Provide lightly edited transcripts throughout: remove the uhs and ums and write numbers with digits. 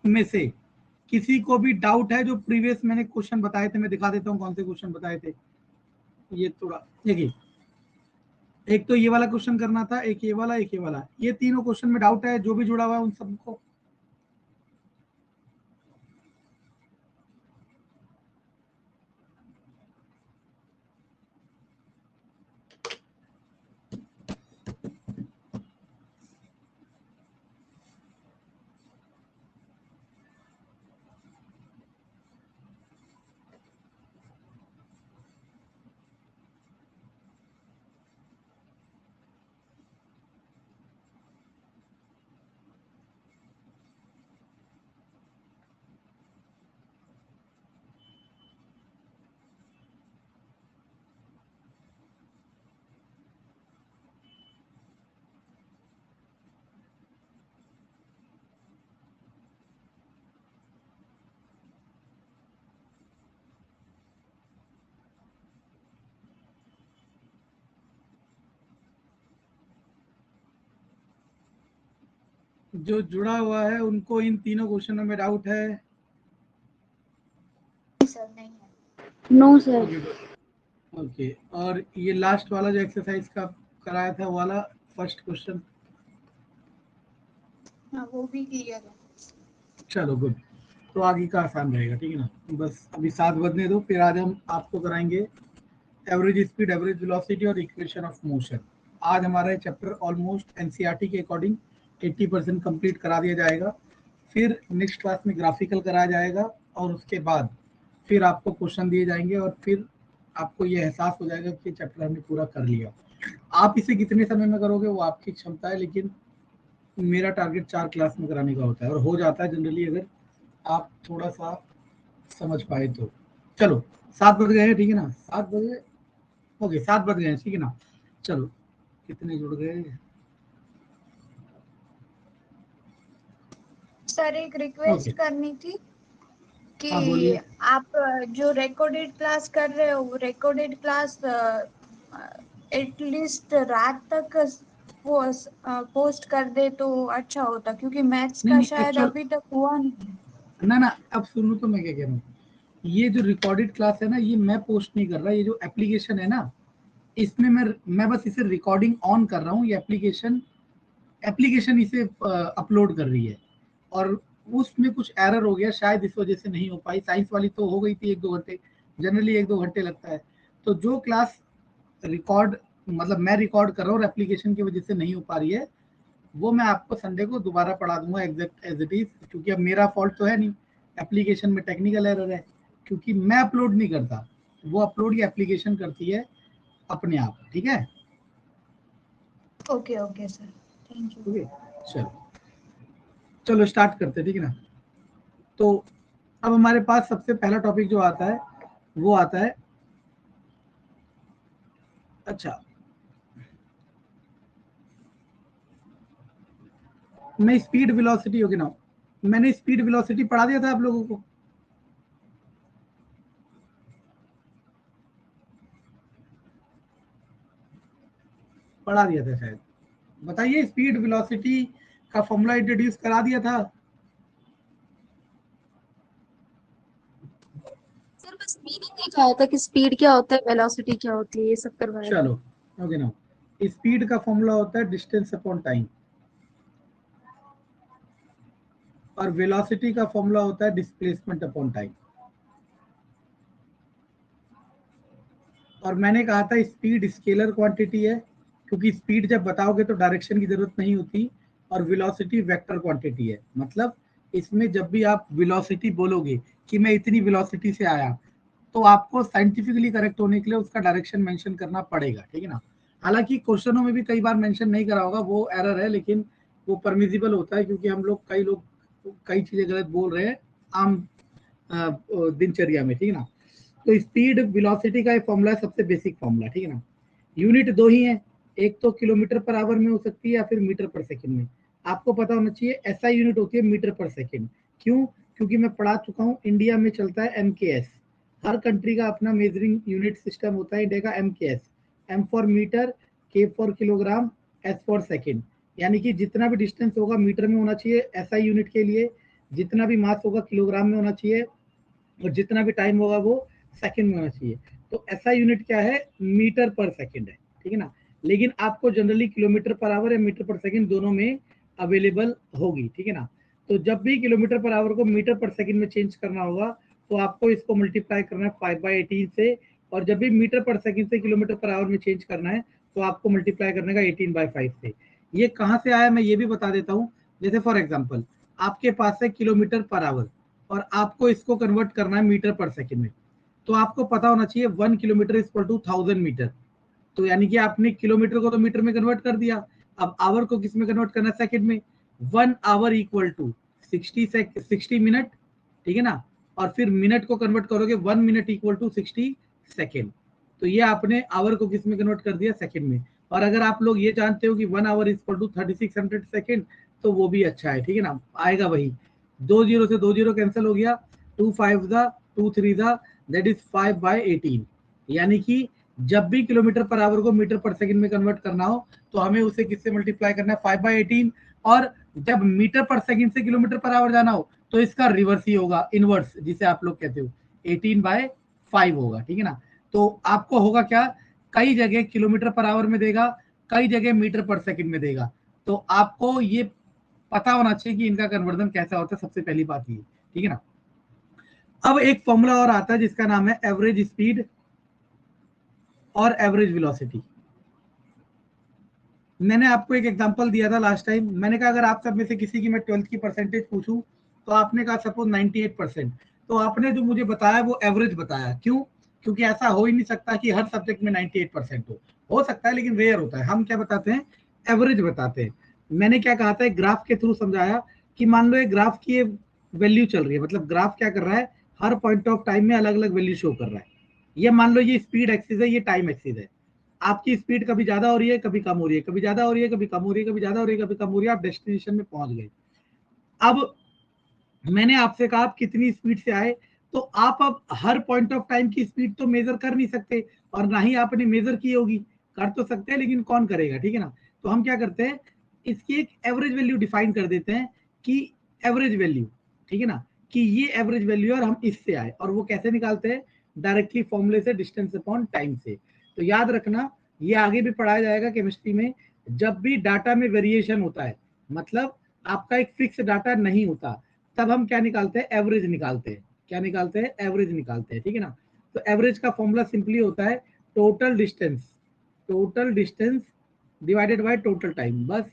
में से किसी को भी डाउट है जो प्रीवियस मैंने क्वेश्चन बताए थे, मैं दिखा देता हूँ कौन से क्वेश्चन बताए थे। ये थोड़ा देखिए, एक तो ये वाला क्वेश्चन करना था, एक ये वाला, एक ये वाला, ये तीनों क्वेश्चन में डाउट है, जो भी जुड़ा हुआ है उन सबको। जो जुड़ा हुआ है उनको इन तीनों क्वेश्चनों में डाउट है? सर नहीं है। No sir. ओके, और ये लास्ट वाला जो एक्सरसाइज का कराया था वाला फर्स्ट क्वेश्चन, हाँ वो भी क्लियर है। चलो गुड। तो आगे का आसान रहेगा, ठीक है ना। बस अभी 7 बजने दो, फिर आज हम आपको कराएंगे एवरेज स्पीड, एवरेज वेलोसिटी और इक्वेशन ऑफ मोशन। आज हमारा चैप्टर ऑलमोस्ट एनसीईआरटी के अकॉर्डिंग 80% कंप्लीट करा दिया जाएगा। फिर नेक्स्ट क्लास में ग्राफिकल कराया जाएगा, और उसके बाद फिर आपको क्वेश्चन दिए जाएंगे, और फिर आपको ये एहसास हो जाएगा कि चैप्टर हमने पूरा कर लिया। आप इसे कितने समय में करोगे वो आपकी क्षमता है, लेकिन मेरा टारगेट 4 क्लास में कराने का होता है, और हो जाता है जनरली अगर आप थोड़ा सा समझ पाए तो। चलो 7 बज गए हैं, ठीक है ना, 7 बजे, ओके 7 बज गए हैं, ठीक है ना। चलो कितने जुड़ गए? सर एक रिक्वेस्ट ओके, करनी थी कि हाँ बोलिए। आप जो रिकॉर्डेड क्लास कर रहे हो वो रिकॉर्डेड क्लास एटलीस्ट रात तक पोस्ट कर दे तो अच्छा होता, क्योंकि मैथ्स नहीं का नहीं, शायद एक्चुअल, अभी तक हुआ नहीं। ना ना, अब सुनो तो मैं क्या कह रहा हूँ। ये जो रिकॉर्डेड क्लास है ना, ये मैं पोस्ट नहीं कर रहा, ये जो एप्लीकेशन है ना, इसमें मैं बस इसे रिकॉर्डिंग ऑन कर रहा हूँ। ये एप्लीकेशन एप्लीकेशन इसे अपलोड कर रही है, और उसमें कुछ एरर हो गया शायद, इस वजह से नहीं हो पाई। साइंस वाली तो हो गई थी 1-2 घंटे, जनरली 1-2 घंटे लगता है। तो जो क्लास रिकॉर्ड, मतलब मैं रिकॉर्ड कर रहा हूँ और एप्लीकेशन की वजह से नहीं हो पा रही है, वो मैं आपको संडे को दोबारा पढ़ा दूंगा एग्जैक्ट एज इट इज, क्योंकि अब मेरा फॉल्ट तो है नहीं, एप्लीकेशन में टेक्निकल एरर है, क्योंकि मैं अपलोड नहीं करता, वो अपलोड ये एप्लीकेशन करती है अपने आप, ठीक है। Okay okay sir, thank you. Okay, चलो चलो स्टार्ट करते हैं, ठीक है ना। तो अब हमारे पास सबसे पहला टॉपिक जो आता है वो आता है, अच्छा मैं स्पीड वेलोसिटी होगी ना, मैंने स्पीड वेलोसिटी पढ़ा दिया था आप लोगों को? पढ़ा दिया था शायद। बताइए, स्पीड वेलोसिटी का फॉर्मूला इंट्रोड्यूस करा दिया था? सर बस मीनिंग लिखा था कि स्पीड क्या होता है, वेलोसिटी क्या होती है, ये सब करवाया था। चलो ओके ना। स्पीड का फॉर्मूला होता है डिस्टेंस अपॉन टाइम, और वेलोसिटी का फॉर्मूला होता है डिस्प्लेसमेंट अपॉन टाइम। और मैंने कहा था स्पीड स्केलर क्वांटिटी है, क्योंकि स्पीड जब बताओगे तो डायरेक्शन की जरूरत नहीं होती, और वेलोसिटी वेक्टर क्वांटिटी है। मतलब इसमें जब भी आप वेलोसिटी बोलोगे कि मैं इतनी वेलोसिटी से आया, तो आपको साइंटिफिकली करेक्ट होने के लिए उसका डायरेक्शन मेंशन करना पड़ेगा, ठीक है ना। हालांकि क्वेश्चनों में भी कई बार मेंशन नहीं करा होगा, वो एरर है, लेकिन वो परमिजिबल होता है, क्योंकि हम लोग कई चीजें गलत बोल रहे हैं आम दिनचर्या में, ठीक है ना। तो स्पीड वेलोसिटी का फॉर्मूला है, सबसे बेसिक फॉर्मूला, ठीक है ना। यूनिट दो ही है, एक तो किलोमीटर पर आवर में हो सकती है या फिर मीटर पर सेकंड में। आपको पता होना चाहिए एसआई यूनिट होती है मीटर पर सेकंड। क्यों? क्योंकि मैं पढ़ा चुका हूँ, इंडिया में चलता है एमकेएस। हर कंट्री का अपना मेजरिंग यूनिट सिस्टम होता है। इंडिया का एमकेएस, एम फॉर मीटर, के for kilogram, S for second. यानी कि जितना भी डिस्टेंस होगा मीटर में होना चाहिए एसआई यूनिट के लिए, जितना भी मास होगा किलोग्राम में होना चाहिए और जितना भी टाइम होगा वो सेकंड में होना चाहिए। तो ऐसा यूनिट क्या है, मीटर पर सेकंड है, ठीक है ना। लेकिन आपको जनरली किलोमीटर पर आवर या मीटर पर सेकंड दोनों में अवेलेबल होगी, ठीक है ना। तो जब भी किलोमीटर पर आवर को मीटर पर सेकंड में चेंज करना होगा तो आपको इसको मल्टीप्लाई करना है 5/18 से, और जब भी मीटर पर सेकंड से किलोमीटर पर आवर में चेंज करना है तो आपको मल्टीप्लाई करने का 18/5 से। ये कहाँ से आया मैं ये भी बता देता हूँ। जैसे फॉर एग्जाम्पल आपके पास है किलोमीटर पर आवर और आपको इसको कन्वर्ट करना है मीटर पर सेकंड में, तो आपको पता होना चाहिए 1 kilometre is equal to 1000 metre. तो यानी कि आपने किलोमीटर को तो मीटर में कन्वर्ट कर दिया, अब आवर को किस में कन्वर्ट करना है, सेकंड में। 1 आवर इक्वल टू 60 मिनट, ठीक है ना। और फिर मिनट को कन्वर्ट करोगे 1 मिनट इक्वल टू 60 सेकेंड। तो ये आपने आवर को किस में कन्वर्ट कर दिया, सेकंड में। और अगर आप लोग ये जानते हो कि 1 आवर इक्वल टू 3600 सेकेंड तो वो भी अच्छा है, ठीक है ना, आएगा वही। 2 जीरो से 2 जीरो कैंसिल हो गया, 2 5 दा 2 3 दा दैट इज 5/18। यानी कि जब भी किलोमीटर पर आवर को मीटर पर सेकंड में कन्वर्ट करना हो तो हमें उसे किससे मल्टीप्लाई करना है, 5/18। और जब मीटर पर सेकंड से किलोमीटर पर आवर जाना हो तो इसका रिवर्स ही होगा, इनवर्स जिसे आप लोग कहते हो, 18/5 होगा, ठीक है ना। तो आपको होगा क्या, कई जगह किलोमीटर पर आवर में देगा, कई जगह मीटर पर सेकंड में देगा। तो आपको ये पता होना चाहिए कि इनका कन्वर्जन कैसा होता है, सबसे पहली बात ये, ठीक है ना। अब एक फॉर्मूला और आता है जिसका नाम है एवरेज स्पीड और एवरेज वेलोसिटी। मैंने आपको एक एग्जांपल दिया था लास्ट टाइम, मैंने कहा अगर आप सब में से किसी की मैं 12th की परसेंटेज पूछूं तो आपने कहा सपोज 98%, तो आपने जो मुझे बताया वो एवरेज बताया। क्यों, क्योंकि ऐसा हो ही नहीं सकता कि हर सब्जेक्ट में 98% हो सकता है लेकिन रेयर होता है। हम क्या बताते हैं, एवरेज बताते हैं। मैंने क्या कहा था, एक ग्राफ के थ्रू समझाया कि मान लो एक ग्राफ की वैल्यू चल रही है, मतलब ग्राफ क्या कर रहा है, हर पॉइंट ऑफ टाइम में अलग अलग वैल्यू शो कर रहा है। ये मान लो ये स्पीड एक्सिस है, ये टाइम एक्सिस है। आपकी स्पीड कभी ज्यादा हो रही है, कभी कम हो रही है, कभी ज्यादा हो रही है, कभी कम हो रही है, कभी ज्यादा हो रही है, कभी कम हो रही है, आप डेस्टिनेशन में पहुंच गए। अब मैंने आपसे कहा आप कितनी स्पीड से आए, तो आप अब हर पॉइंट ऑफ टाइम की स्पीड तो मेजर कर नहीं सकते, और ना ही आपने मेजर की होगी। कर तो सकते हैं लेकिन कौन करेगा, ठीक है ना। तो हम क्या करते हैं, इसकी एक एवरेज वैल्यू डिफाइन कर देते हैं कि एवरेज वैल्यू, ठीक है ना, कि ये एवरेज वैल्यू और हम इससे आए। और वो कैसे निकालते हैं, डायरेक्टली फॉर्मूले से, डिस्टेंस अपॉन टाइम से। तो याद रखना, ये आगे भी पढ़ाया जाएगा केमिस्ट्री में, जब भी डाटा में वेरिएशन होता है, मतलब आपका एक फिक्स डाटा नहीं होता, तब हम क्या निकालते हैं, एवरेज निकालते हैं। क्या निकालते हैं, एवरेज निकालते हैं, ठीक है ना। तो एवरेज का फॉर्मूला सिंपली होता है total distance divided by total time. बस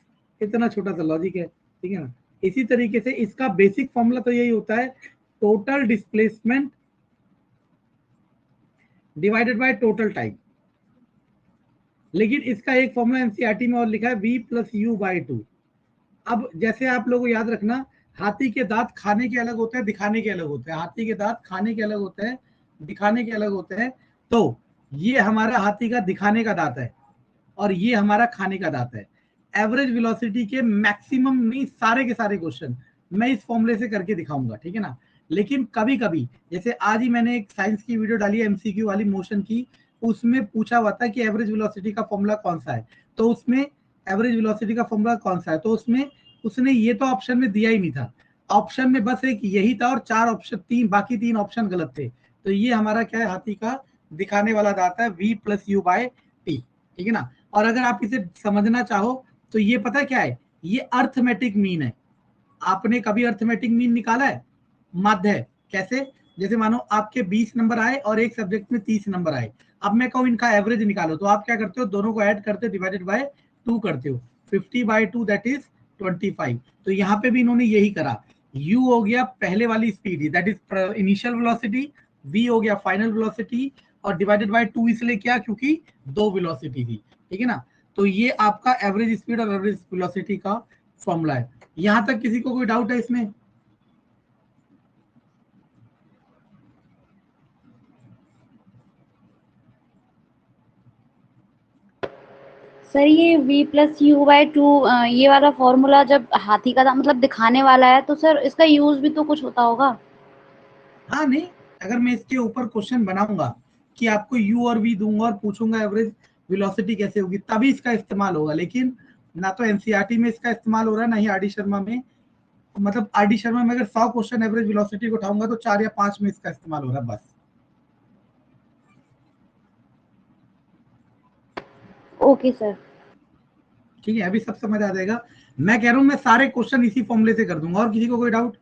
इतना छोटा सा लॉजिक है, ठीक है ना। इसी तरीके से इसका बेसिक फॉर्मूला तो यही होता है, total displacement divided by total time. लेकिन इसका एक फॉर्मूला एनसीईआरटी में और लिखा है v+u/2। अब जैसे आप लोगों को याद रखना, हाथी के दांत खाने के अलग होते हैं, दिखाने के अलग होते हैं। हाथी के दांत खाने के अलग होते हैं, दिखाने के अलग होते हैं। तो ये हमारा हाथी का दिखाने का दांत है और ये हमारा खाने का दांत है। एवरेज वेलोसिटी के मैक्सिमम नहीं, सारे के सारे क्वेश्चन मैं इस फॉर्मूले से करके दिखाऊंगा, ठीक है ना। लेकिन कभी कभी, जैसे आज ही मैंने एक साइंस की वीडियो डाली है एमसीक्यू वाली मोशन की, उसमें पूछा हुआ था कि एवरेज वेलोसिटी का फॉर्मूला कौन सा है। तो उसमें एवरेज वेलोसिटी का फॉर्मूला कौन सा है, तो उसमें उसने ये तो ऑप्शन में दिया ही नहीं था। ऑप्शन में बस एक यही था और चार ऑप्शन, बाकी तीन ऑप्शन गलत थे। तो ये हमारा क्या है, हाथी का दिखाने वाला दांत है, v+u/t, ठीक है ना। और अगर आप इसे समझना चाहो तो ये पता है क्या है, ये अर्थमेटिक मीन है। आपने कभी अर्थमेटिक मीन निकाला है, माध्य है, कैसे, जैसे मानो आपके 20 नंबर आए और एक सब्जेक्ट में 30 नंबर आए। अब मैं कहूँ इनका एवरेज निकालो, तो आप क्या करते हो, दोनों को ऐड करते हो, डिवाइडेड बाय 2 करते हो, 50/2 दैट इज 25। तो यहाँ पे भी इन्होंने यही करा, u हो गया पहले वाली speed that is initial velocity, v हो गया फाइनल वेलोसिटी, और डिवाइडेड बाय 2 इसलिए क्या, क्योंकि दो वेलोसिटी थी, ठीक है ना। तो ये आपका एवरेज स्पीड और एवरेज वेलोसिटी का फॉर्मूला है। यहां तक किसी को कोई डाउट है इसमें? सर ये v+u/2 ये वाला फॉर्मूला जब हाथी का मतलब दिखाने वाला है तो सर इसका यूज भी तो कुछ होता होगा। हाँ नहीं, अगर मैं इसके ऊपर क्वेश्चन बनाऊंगा कि आपको u और v दूंगा और पूछूंगा एवरेज वेलोसिटी कैसे होगी, तभी इसका इस्तेमाल होगा। लेकिन ना तो एनसीईआरटी में इसका इस्तेमाल हो रहा है, ना ही आर डी शर्मा में, मतलब आर डी शर्मा में अगर 100 क्वेश्चन एवरेज वेलोसिटी को उठाऊंगा तो 4 या 5 में इसका इस्तेमाल हो रहा है बस। Okay sir. ठीक है, अभी सब समझ आ जाएगा। मैं कह रहा हूं मैं सारे क्वेश्चन इसी फॉर्मूले से कर दूंगा। और किसी को कोई डाउट?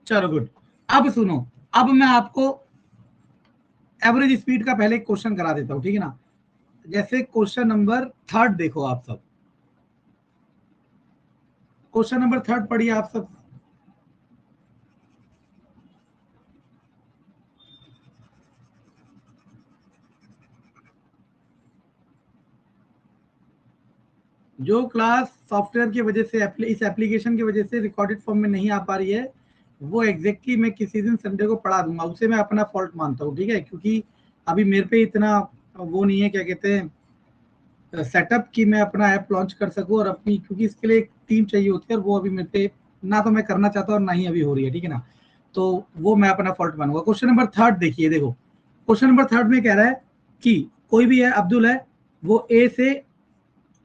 चलो गुड। अब सुनो, अब मैं आपको एवरेज स्पीड का पहले एक क्वेश्चन करा देता हूं, ठीक है ना। जैसे क्वेश्चन नंबर 3 देखो आप सब, क्वेश्चन नंबर 3 पढ़िए आप सब। जो क्लास सॉफ्टवेयर की वजह से इस एप्लीकेशन की वजह से रिकॉर्डेड फॉर्म में नहीं आ पा रही है, वो एग्जैक्टली मैं किसी दिन संडे को पढ़ा दूंगा, उसे मैं अपना फॉल्ट मानता हूँ, ठीक है। क्योंकि अभी मेरे पे इतना वो नहीं है, क्या कहते हैं, सेटअप कि मैं अपना ऐप लॉन्च कर सकूं और अपनी, क्योंकि इसके लिए एक टीम चाहिए होती है और वो अभी मेरे पे ना तो मैं करना चाहता और ना ही अभी हो रही है, ठीक है ना। तो वो मैं अपना फॉल्ट मानूंगा। क्वेश्चन नंबर 3 देखिए, देखो क्वेश्चन नंबर 3 में कह रहा है कि कोई भी है, अब्दुल है, वो ए से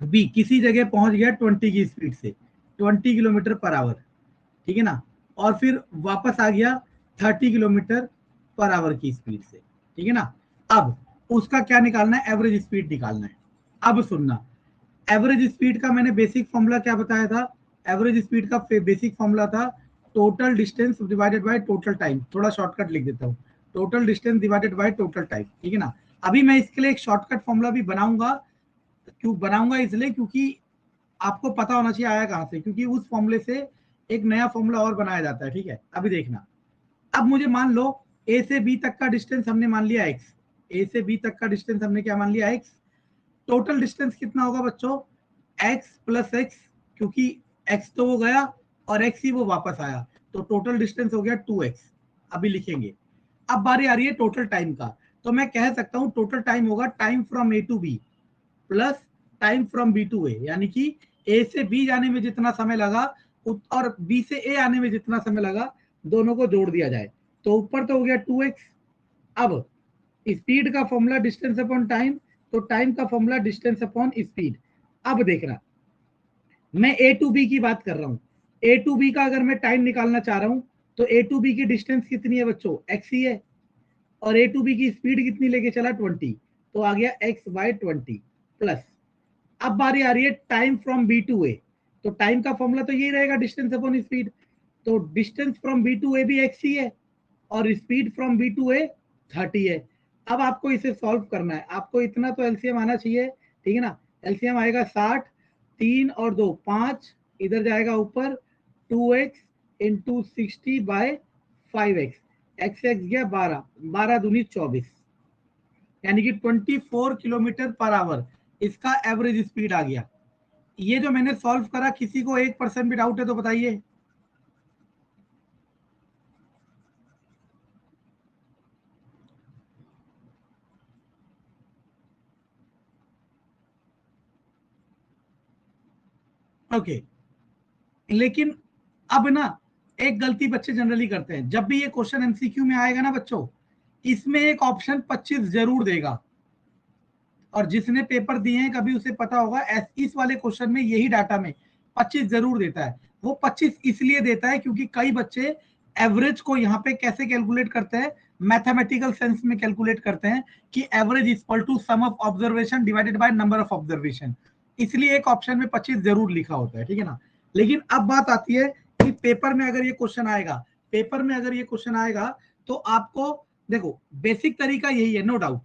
बी किसी जगह पहुंच गया 20 की स्पीड से, 20 किलोमीटर पर आवर, ठीक है ना, और फिर वापस आ गया 30 किलोमीटर पर आवर की स्पीड से, ठीक है ना। अब उसका क्या निकालना है? एवरेज स्पीड निकालना है। अब सुनना, एवरेज स्पीड का मैंने बेसिक फॉर्मूला क्या बताया था? एवरेज स्पीड का बेसिक फॉर्मूला था total distance divided by total time. थोड़ा शॉर्टकट लिख देता हूँ, total distance divided by total time, ठीक है ना। अभी मैं इसके लिए एक शॉर्टकट फॉर्मूला भी बनाऊंगा। क्यों बनाऊंगा? इसलिए क्योंकि आपको पता होना चाहिए आया कहां से, क्योंकि उस फॉर्मूले से एक नया फॉर्मूला और बनाया जाता है, ठीक है। अभी देखना, अब मुझे मान लो ए से बी तक का डिस्टेंस हमने मान लिया x, ए से बी तक का डिस्टेंस हमने क्या मान लिया? x। टोटल डिस्टेंस कितना होगा बच्चों? x प्लस x, क्योंकि x तो वो गया और x ही वो वापस आया, तो टोटल डिस्टेंस हो गया 2x। अभी लिखेंगे। अब बारी आ रही है टोटल टाइम का, तो मैं कह सकता हूं टोटल टाइम होगा time from A to B plus time from B to A, यानी कि ए से बी जाने में जितना समय लगा और बी से ए आने में जितना समय लगा, दोनों को जोड़ दिया जाए तो ऊपर तो हो गया 2x। अब स्पीड का फॉर्मूला डिस्टेंस अपॉन टाइम, तो टाइम का फॉर्मूला डिस्टेंस अपॉन स्पीड। अब देखना, मैं ए टू बी की बात कर रहा हूं। ए टू बी का अगर मैं टाइम निकालना चाह रहा हूं तो ए टू बी की डिस्टेंस कितनी है बच्चों? x ही है, और ए टू बी की स्पीड कितनी लेके चला? 20, तो आ गया x बाय 20 प्लस। अब बारी आ रही है टाइम फ्रॉम बी टू ए, तो टाइम का फॉर्मूला तो यही रहेगा डिस्टेंस अपॉन स्पीड, तो डिस्टेंस फ्रॉम बी टू ए भी x ही है और स्पीड फ्रॉम बी टू ए 30 है। अब आपको इसे सॉल्व करना है, आपको इतना तो एलसीएम आना चाहिए, ठीक है ना। एलसीएम आएगा 60, 3 और 2 5, इधर जाएगा ऊपर 2x into 60 bye 5x, x x गया 12, 12 दूनी 24, यानी कि 24 किलोमीटर पर आवर इसका एवरेज स्पीड आ गया। ये जो मैंने सॉल्व करा, किसी को 1% भी डाउट है तो बताइए। ओके, लेकिन अब ना एक गलती बच्चे जनरली करते हैं, जब भी ये क्वेश्चन एमसीक्यू में आएगा ना बच्चों, इसमें एक ऑप्शन 25 जरूर देगा, और जिसने पेपर दिए हैं कभी उसे पता होगा इस वाले क्वेश्चन में यही डाटा में 25 जरूर देता है। वो 25 इसलिए देता है क्योंकि कई बच्चे एवरेज को यहाँ पे कैसे कैलकुलेट करते हैं, मैथमेटिकल सेंस में कैलकुलेट करते हैं कि average equal to sum of observation divided by number of observation, इसलिए एक ऑप्शन में 25 जरूर लिखा होता है, ठीक है ना। लेकिन अब बात आती है कि पेपर में अगर ये क्वेश्चन आएगा, पेपर में अगर ये क्वेश्चन आएगा तो आपको देखो बेसिक तरीका यही है, नो डाउट,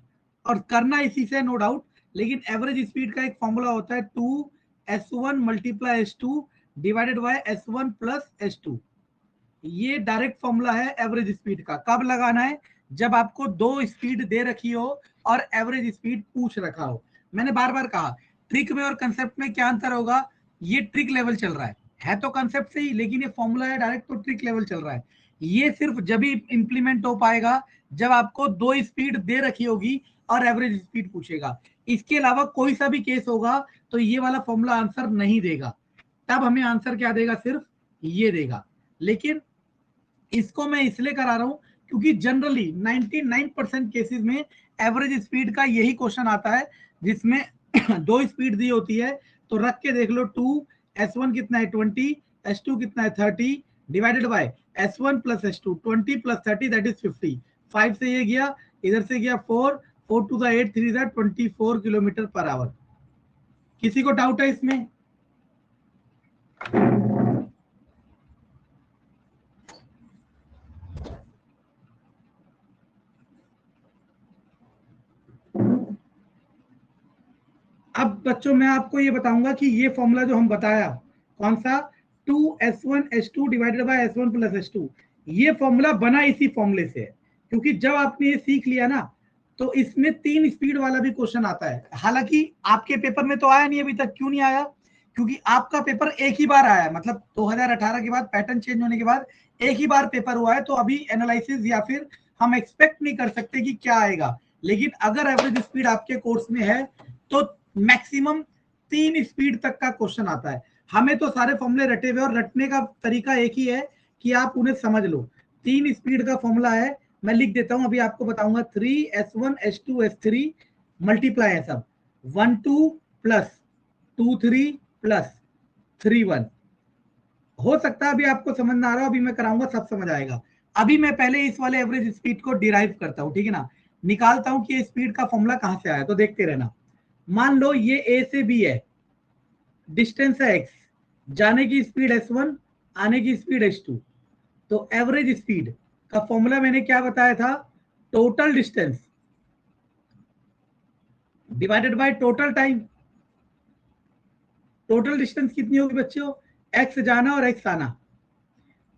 और करना इसी से, नो डाउट। लेकिन एवरेज स्पीड का एक फॉर्मूला होता है 2s1 multiply s2 divided by s1 plus s2। ये डायरेक्ट फॉर्मूला है एवरेज स्पीड का। कब लगाना है? जब आपको दो स्पीड दे रखी हो और एवरेज स्पीड पूछ रखा हो। मैंने बार बार कहा ट्रिक में और कंसेप्ट में क्या अंतर होगा, ये ट्रिक लेवल चल रहा है तो कंसेप्ट से ही, लेकिन ये फॉर्मूला है डायरेक्ट तो ट्रिक लेवल चल रहा है। ये सिर्फ जब ही इंप्लीमेंट हो पाएगा जब आपको दो स्पीड दे रखी होगी और एवरेज स्पीड पूछेगा। इसके अलावा कोई सा भी केस होगा तो ये वाला फॉर्मूला आंसर नहीं देगा, तब हमें आंसर क्या देगा? सिर्फ ये देगा। लेकिन इसको मैं इसलिए करा रहा हूं क्योंकि जनरली 99% केसेस में एवरेज स्पीड का यही क्वेश्चन आता है जिसमें दो स्पीड दी होती है। तो रख के देख लो 2, S1 कितना है 20, S2 कितना है 30 divided by S1 plus S2, 20 plus 30 that is 50। 5 से ये गया, इधर से गया 4, 4 to the 8, 3 the 24 kilometre per hour. किसी को डाउट है इसमें? अब बच्चों मैं आपको ये बताऊंगा कि ये फॉर्मूला जो हम बताया कौन सा 2S1S2 divided by S1 plus S2, ये फॉर्मूला बना इसी फॉर्मूले से है। क्योंकि जब आपने ये सीख लिया ना तो इसमें 3 स्पीड वाला भी क्वेश्चन आता है। हालांकि आपके पेपर में तो आया नहीं अभी तक। क्यों नहीं आया? क्योंकि आपका पेपर एक ही बार आया है, मतलब 2018 के बाद पैटर्न चेंज होने के बाद एक ही बार पेपर हुआ है। तो अभी एनालिसिस या फिर हम एक्सपेक्ट नहीं कर सकते कि क्या आएगा। लेकिन अगर एवरेज स्पीड आपके कोर्स में है तो मैक्सिमम 3 स्पीड तक का क्वेश्चन आता है। हमें तो सारे फॉर्मूले रटे हुए और रटने का तरीका एक ही है कि आप उन्हें समझ लो। 3 स्पीड का फॉर्मूला है, मैं लिख देता हूं, अभी आपको बताऊंगा। 3S1 S2 S3 मल्टीप्लाई है सब 1 2 प्लस 2 3 प्लस 3 1। हो सकता है अभी आपको समझ ना आ रहा, अभी मैं कराऊंगा सब समझ आएगा। अभी मैं पहले इस वाले एवरेज स्पीड को डिराइव करता हूं, ठीक है ना, निकालता हूं कि ये स्पीड का फॉर्मूला कहां से आया। तो देखते रहना। मान लो ये ए से बी है, डिस्टेंस है x, जाने की स्पीड S1, आने की स्पीड S2। तो एवरेज स्पीड का फॉर्मूला मैंने क्या बताया था? Total distance divided by total time. Total distance कितनी होगी बच्चों? x जाना और x आना।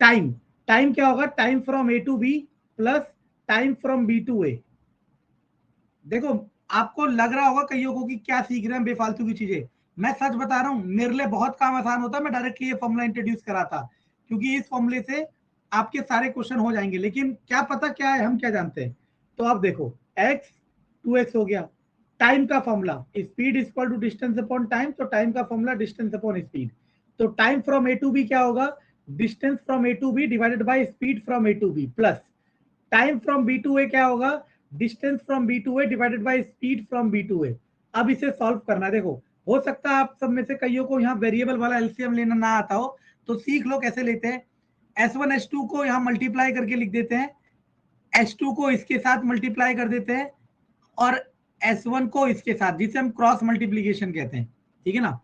टाइम, टाइम क्या होगा? Time from A to B plus time from B to A. देखो आपको लग रहा होगा कईयों को कि क्या सीख रहे हैं बेफालतू की चीजें। मैं सच बता रहा हूं, मेरे लिए बहुत काम आसान होता, मैं डायरेक्टली ये फॉर्मूला इंट्रोड्यूस करा था, क्योंकि इस फॉर्मूले से आपके सारे क्वेश्चन हो जाएंगे। लेकिन क्या पता क्या है, हम क्या जानते हैं। तो आप देखो x 2x हो गया। टाइम का formula speed is equal to distance upon time, तो टाइम का फॉर्मूला डिस्टेंस अपॉन स्पीड। तो time from A to B क्या होगा? Distance from A to B divided by speed from A to B plus time from B to A क्या होगा? Distance from B to A divided by speed from B to A. अब इसे solve करना है। देखो हो सकता है आप सब में से कईयों को यहाँ वेरिएबल वाला एलसीएम लेना ना आता हो, तो सीख लो कैसे लेते हैं। S1 S2 को यहाँ मल्टीप्लाई करके लिख देते हैं, S2 को इसके साथ मल्टीप्लाई कर देते हैं और S1 को इसके साथ, जिसे हम क्रॉस मल्टीप्लीकेशन कहते हैं, ठीक है ना।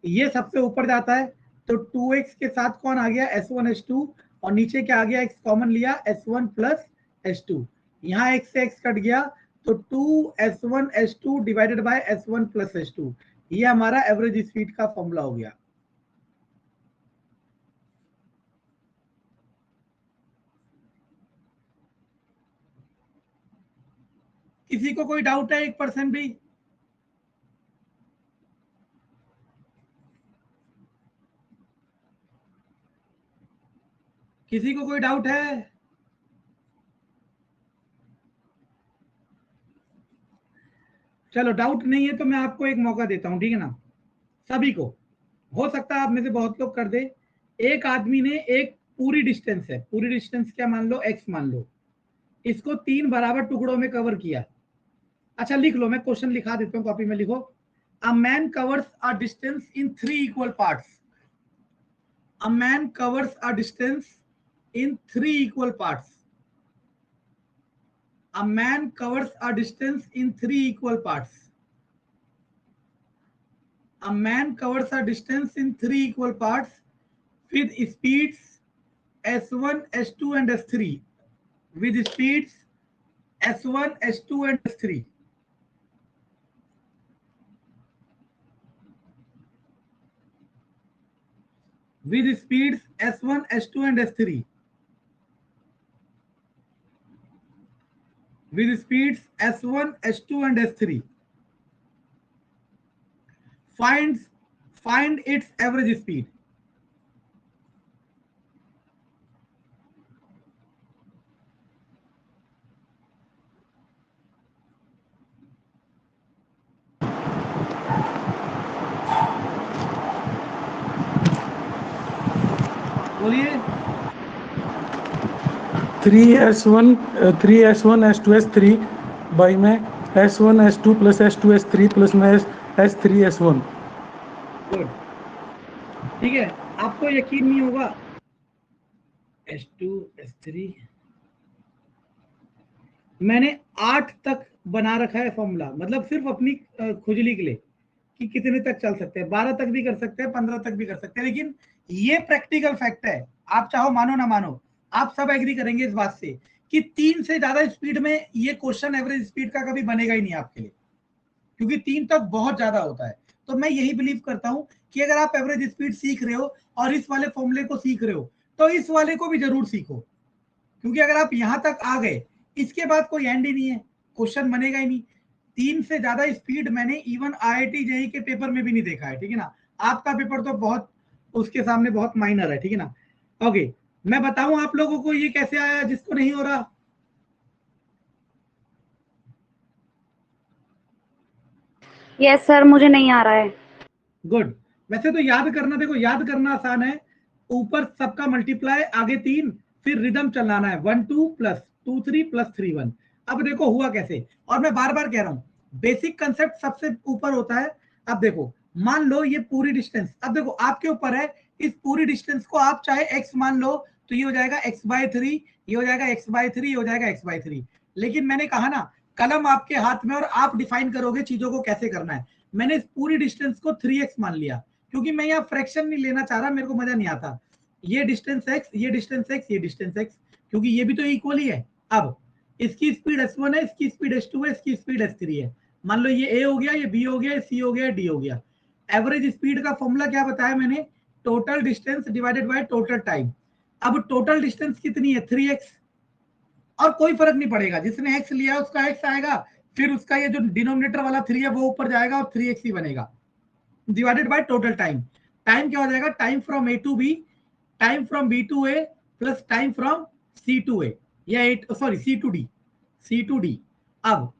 ये सबसे ऊपर जाता है तो 2x के साथ कौन आ गया? S1 S2, और नीचे क्या आ गया? x कॉमन लिया, S1 प्लस S2। यहाँ x से x कट गया तो 2S1 S2 divided by S1 plus S2। ये हमारा एवरेज स्पीड का फॉर्मूला हो गया। किसी को कोई डाउट है 1% भी? किसी को कोई डाउट है? चलो डाउट नहीं है तो मैं आपको एक मौका देता हूं, ठीक है ना, सभी को। हो सकता है आप में से बहुत लोग कर दे। एक आदमी ने एक पूरी डिस्टेंस है, पूरी डिस्टेंस क्या मान लो? x मान लो। इसको 3 बराबर टुकड़ों में कवर किया। अच्छा लिख लो, मैं क्वेश्चन लिखा देता हूं, कॉपी में लिखो। A man covers a distance in 3 equal parts. A man covers a distance in 3 equal parts. A man covers a distance in 3 equal parts. A man covers a distance in 3 equal parts with speeds S1, S2 and S3. With speeds S1, S2 and S3. With speeds S1, S2 and S3. With speeds S1, S2 and S3. Find its average speed. बोलिए। 3s1 by में s1s2 plus s2s3 plus में s3s1। Good, ठीक है। आपको यकीन नहीं होगा, S2 S3 मैंने 8 तक बना रखा है फॉर्मूला, मतलब सिर्फ अपनी खुजली के लिए कि कितने तक चल सकते हैं, 12 तक भी कर सकते हैं, 15 तक भी कर सकते हैं। लेकिन ये प्रैक्टिकल फैक्ट है, आप चाहो मानो ना मानो, आप सब एग्री करेंगे इस बात से कि 3 से ज्यादा स्पीड में ये क्वेश्चन एवरेज स्पीड का कभी बनेगा ही नहीं आपके लिए, क्योंकि 3 तक बहुत ज्यादा होता है। तो मैं यही बिलीव करता हूं कि अगर आप एवरेज स्पीड सीख रहे हो और इस वाले फॉर्मूले को सीख रहे हो तो इस वाले को भी जरूर सीखो, क्योंकि अगर आप यहां तक आ गए इसके बाद कोई एंड ही नहीं है, क्वेश्चन बनेगा ही नहीं। 3 से ज्यादा स्पीड मैंने इवन IIT जेईई के पेपर में भी नहीं देखा है, ठीक है ना। आपका पेपर तो बहुत उसके सामने बहुत माइनर है, ठीक है ना। ओके, मैं बताऊं आप लोगों को ये कैसे आया जिसको नहीं हो रहा। यस सर, मुझे नहीं आ रहा है। गुड, वैसे तो याद करना, देखो याद करना आसान है, ऊपर सबका मल्टीप्लाई, आगे 3, फिर रिदम चलाना है 1 2 प्लस 2 3 प्लस 3 1। अब देखो हुआ कैसे, और मैं बार बार कह रहा हूं बेसिक कंसेप्ट सबसे ऊपर होता है। अब देखो मान लो ये पूरी डिस्टेंस, अब देखो आपके ऊपर है, इस पूरी डिस्टेंस को आप चाहे x मान लो तो ये हो जाएगा x/3, ये हो जाएगा x/3, ये हो जाएगा x/3। लेकिन मैंने कहा ना, कलम आपके हाथ में और आप डिफाइन करोगे चीजों को कैसे करना है। मैंने इस पूरी डिस्टेंस को 3x मान लिया, क्योंकि मैं यहाँ फ्रैक्शन नहीं लेना चाह रहा, मेरे को मजा नहीं आता। ये डिस्टेंस x, ये डिस्टेंस x, ये डिस्टेंस x, क्योंकि ये भी तो इक्वल ही है। अब इसकी स्पीड s1 है, इसकी स्पीड s2 है, इसकी स्पीड s3 है। मान लो ये a हो गया, ये b हो गया, ये c हो गया, d हो गया। एवरेज स्पीड का फॉर्मूला क्या बताया मैंने, total distance divided by total time. अब टोटल डिस्टेंस कितनी है, 3x, और कोई फर्क नहीं पड़ेगा, जिसने x लिया उसका x आएगा, फिर उसका ये जो डिनोमिनेटर वाला 3 है वो ऊपर जाएगा और 3x ही बनेगा, divided by total time. Time क्या हो जाएगा, time from a to b, time from b to a plus time from c to a, या c टू d। अब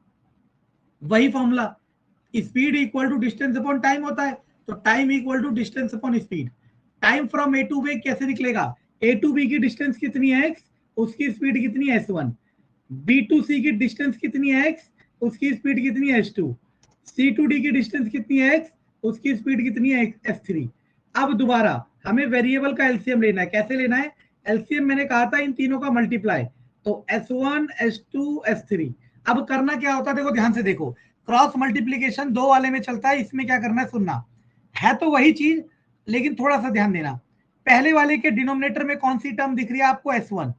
वही formula, speed equal to distance upon time होता है, तो time equal to distance upon speed. Time from a to b कैसे निकलेगा, a to b की distance कितनी है x, उसकी स्पीड कितनी है s1, b टू c की डिस्टेंस कितनी है x, उसकी स्पीड कितनी है s2, c टू d की डिस्टेंस कितनी है x, उसकी स्पीड कितनी है s3। अब दोबारा हमें वेरिएबल का एलसीएम लेना है, कैसे लेना है, एलसीएम मैंने कहा था इन तीनों का मल्टीप्लाई, तो s1 s2 s3। अब करना क्या होता है, देखो ध्यान से देखो, क्रॉस मल्टीप्लीकेशन 2 वाले में चलता है, इसमें क्या करना है, सुनना है तो वही चीज, लेकिन थोड़ा सा ध्यान देना। पहले वाले के डिनोमिनेटर में कौन सी टर्म दिख रही है आपको, s1,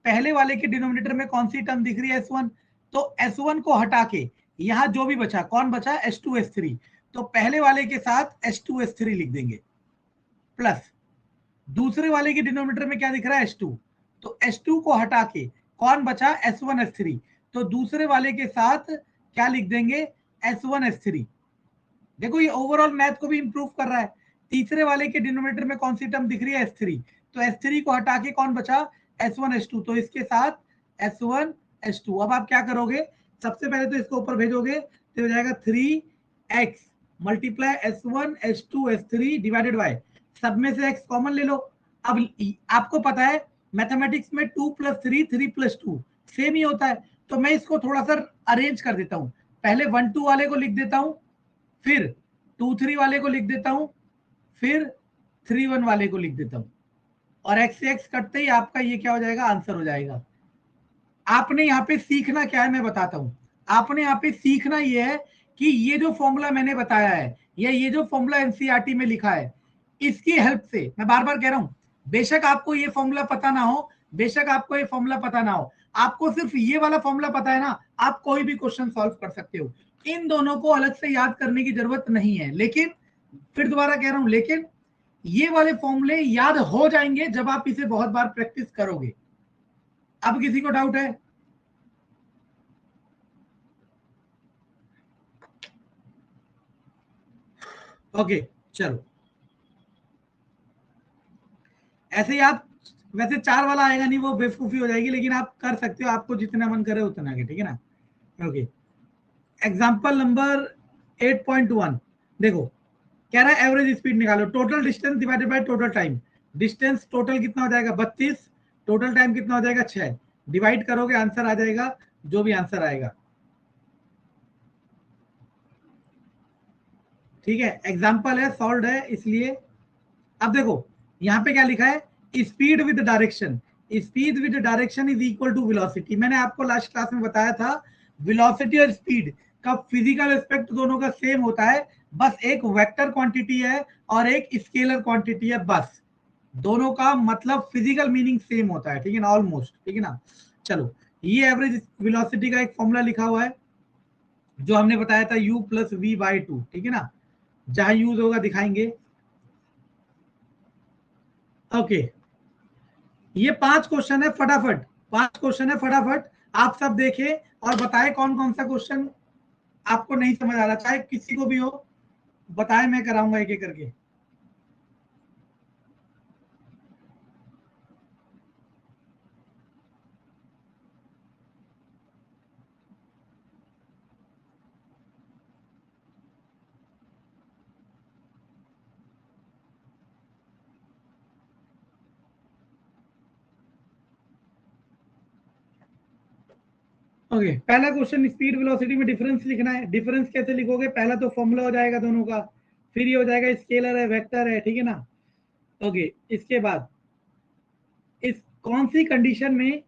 पहले वाले के डिनोमिनेटर में कौन सी टर्म दिख रही है, s1, तो s1 को हटा के यहां जो भी बचा, कौन बचा, s2 s3, तो पहले वाले के साथ s2 s3 लिख देंगे, प्लस दूसरे वाले के डिनोमिनेटर में क्या दिख रहा है, s2, तो s2 को हटा के कौन बचा, s1 s3, तो दूसरे वाले के साथ क्या लिख देंगे, s1 s3। देखो ये ओवरऑल मैथ को भी इंप्रूव कर रहा है। तीसरे वाले के डिनोमिनेटर में कौन सी टर्म दिख रही है, s3, तो s3 को हटा के कौन बचा, s1 s2, तो इसके साथ s1 s2। अब आप क्या करोगे, सबसे पहले तो इसको ऊपर भेजोगे तो हो जाएगा 3x multiply s1 s2 s3 divided by, सब में से x कॉमन ले लो। अब आपको पता है मैथमेटिक्स में 2 + 3 3 + 2 सेम ही होता है, तो मैं इसको थोड़ा सा अरेंज कर देता हूं। पहले 1 2 वाले को लिख देता हूं, फिर 2 3 वाले को लिख देता हूं, फिर 3 1 वाले को लिख देता हूं, और x से x कटते ही आपका ये क्या हो जाएगा, आंसर हो जाएगा। आपने यहाँ पे सीखना क्या है मैं बताता हूं, आपने यहाँ पे सीखना ये है कि ये जो फॉर्मूला मैंने बताया है, या ये जो फॉर्मूला एनसीईआरटी में लिखा है, इसकी हेल्प से, मैं बार बार कह रहा हूं, बेशक आपको ये फॉर्मूला पता ना हो, बेशक आपको ये फॉर्मूला पता ना हो, आपको सिर्फ ये वाला फॉर्मूला पता है ना, आप कोई भी क्वेश्चन सॉल्व कर सकते हो। इन दोनों को अलग से याद करने की जरूरत नहीं है, लेकिन फिर दोबारा कह रहा हूं, लेकिन ये वाले फॉर्मूले याद हो जाएंगे जब आप इसे बहुत बार प्रैक्टिस करोगे। अब किसी को डाउट है, ओके चलो, ऐसे ही आप, वैसे 4 वाला आएगा नहीं, वो बेवकूफी हो जाएगी, लेकिन आप कर सकते हो, आपको जितना मन करे उतना के, ठीक है ना। ओके, एग्जांपल नंबर 8.1 देखो, कह रहा है एवरेज स्पीड निकालो, total distance divided by total time. Distance total कितना हो जाएगा, 32, टोटल टाइम कितना हो जाएगा, 6। डिवाइड करोगे आंसर आ जाएगा, जो भी आंसर आएगा। ठीक है, एग्जाम्पल है, सॉल्व है इसलिए। अब देखो यहाँ पे क्या लिखा है, speed with direction. Speed with direction is equal to velocity. मैंने आपको लास्ट क्लास में बताया था वेलोसिटी और स्पीड का फिजिकल एस्पेक्ट दोनों का सेम होता है, बस एक वेक्टर क्वांटिटी है और एक स्केलर क्वांटिटी है, बस दोनों का मतलब फिजिकल मीनिंग सेम होता है, ठीक है ना, ऑलमोस्ट, ठीक है ना। चलो, ये एवरेज वेलोसिटी का एक फॉर्मूला लिखा हुआ है जो हमने बताया था u प्लस वी बाई 2, ठीक है ना, जहां यूज होगा दिखाएंगे। ओके, ये 5 क्वेश्चन है, फटाफट 5 क्वेश्चन है, फटाफट आप सब देखें और बताएं कौन कौन सा क्वेश्चन आपको नहीं समझ आ रहा, चाहे किसी को भी हो बताएं, मैं कराऊंगा एक एक करके। ओके, पहला क्वेश्चन, स्पीड वेलोसिटी में डिफरेंस लिखना है। डिफरेंस कैसे लिखोगे, पहला तो फॉर्मूला हो जाएगा दोनों का, फिर ये हो जाएगा स्केलर है, वेक्टर है, ठीक है ना। ओके, इसके बाद इस कौन सी कंडीशन में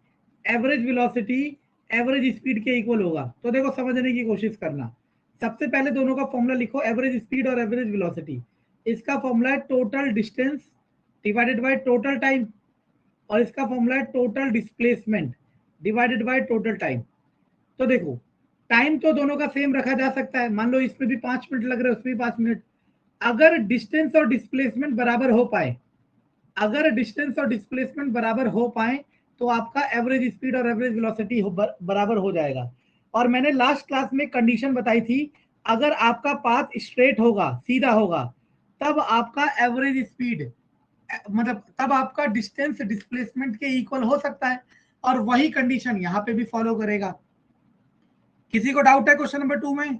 एवरेज वेलोसिटी एवरेज स्पीड के इक्वल होगा, तो देखो समझने की कोशिश करना। सबसे पहले दोनों का फॉर्मूला लिखो, एवरेज स्पीड और एवरेज वेलोसिटी। इसका फॉर्मूला है total distance divided by total time, और इसका फॉर्मूला है total displacement divided by total time. तो देखो टाइम तो दोनों का सेम रखा जा सकता है, मान लो इसमें भी 5 मिनट लग रहे हैं, उसमें भी 5 मिनट। अगर डिस्टेंस और डिस्प्लेसमेंट बराबर हो पाए, अगर डिस्टेंस और डिस्प्लेसमेंट बराबर हो पाए तो आपका एवरेज स्पीड और एवरेज वेलोसिटी बराबर हो जाएगा। और मैंने लास्ट क्लास में कंडीशन बताई थी, अगर आपका पाथ स्ट्रेट होगा, सीधा होगा, तब आपका एवरेज स्पीड मतलब तब आपका डिस्टेंस डिस्प्लेसमेंट के इक्वल हो सकता है, और वही कंडीशन यहाँ पे भी फॉलो करेगा। किसी को डाउट है क्वेश्चन नंबर 2 में?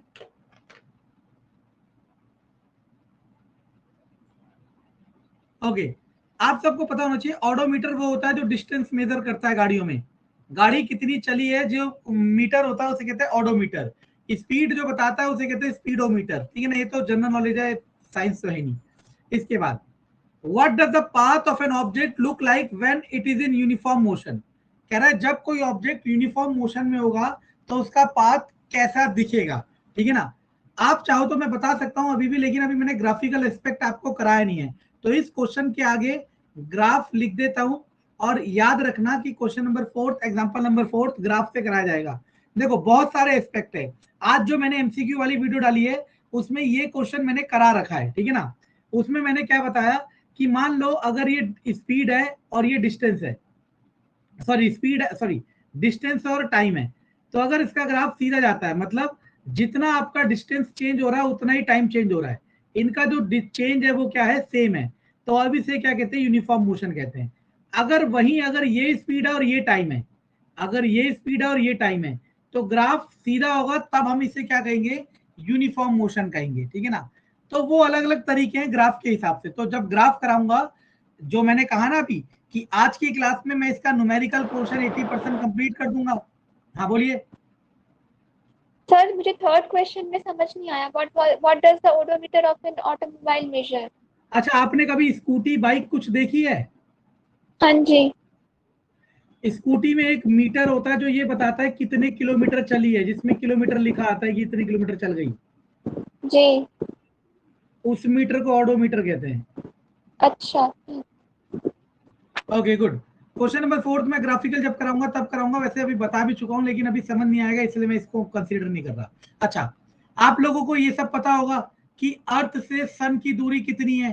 ओके, आप सबको पता होना चाहिए ऑडोमीटर वो होता है जो डिस्टेंस मेजर करता है गाड़ियों में, गाड़ी कितनी चली है, जो मीटर होता है उसे कहते हैं ऑडोमीटर। स्पीड जो बताता है उसे कहते हैं स्पीडोमीटर, ठीक है ना, ये तो जनरल नॉलेज है, साइंस तो है नहीं। इसके बाद what does the path of an object look like when it is in uniform motion. कह रहा है जब कोई ऑब्जेक्ट यूनिफॉर्म मोशन में होगा तो उसका पाथ कैसा दिखेगा, ठीक है ना। आप चाहो तो मैं बता सकता हूं अभी भी, लेकिन अभी मैंने ग्राफिकल एस्पेक्ट आपको कराया नहीं है, तो इस क्वेश्चन के आगे ग्राफ लिख देता हूं, और याद रखना कि question number 4 example number 4 graph से कराया जाएगा। देखो बहुत सारे एस्पेक्ट है, आज जो मैंने एमसीक्यू वाली वीडियो डाली है उसमें ये क्वेश्चन मैंने करा रखा है, ठीक है ना। उसमें मैंने क्या बताया कि मान लो अगर ये स्पीड है और ये डिस्टेंस है, सॉरी डिस्टेंस और टाइम है, तो अगर इसका ग्राफ सीधा जाता है मतलब जितना आपका डिस्टेंस चेंज हो रहा है उतना ही टाइम चेंज हो रहा है, इनका जो चेंज है वो क्या है, सेम है, तो अब इसे क्या कहते हैं, यूनिफॉर्म मोशन कहते हैं। अगर ये स्पीड है और ये टाइम है, अगर ये स्पीड है और ये टाइम है, तो ग्राफ सीधा होगा, तब हम इसे क्या कहेंगे, यूनिफॉर्म मोशन कहेंगे, ठीक है ना। तो वो अलग अलग तरीके हैं ग्राफ के हिसाब से। तो जब ग्राफ कराऊंगा, जो मैंने कहा ना अभी कि आज की क्लास में मैं इसका न्यूमेरिकल पोर्शन 80% कंप्लीट कर दूंगा। हाँ बोलिए। सर मुझे थर्ड क्वेश्चन में समझ नहीं आया, what does the odometer of an automobile measure. अच्छा, आपने कभी स्कूटी बाइक कुछ देखी है? हाँ जी। स्कूटी में एक मीटर होता है जो ये बताता है कितने किलोमीटर चली है, जिसमें किलोमीटर लिखा आता है कि इतने किलोमीटर चल गई, जी। उस मीटर को ऑडोमीटर कहते हैं। अच्छा। Okay good. क्वेश्चन नंबर 4 में ग्राफिकल जब कराऊंगा तब कराऊंगा, वैसे अभी बता भी चुका हूं लेकिन अभी समझ नहीं आएगा इसलिए मैं इसको कंसीडर नहीं कर रहा। अच्छा, आप लोगों को ये सब पता होगा कि अर्थ से सन की दूरी कितनी है,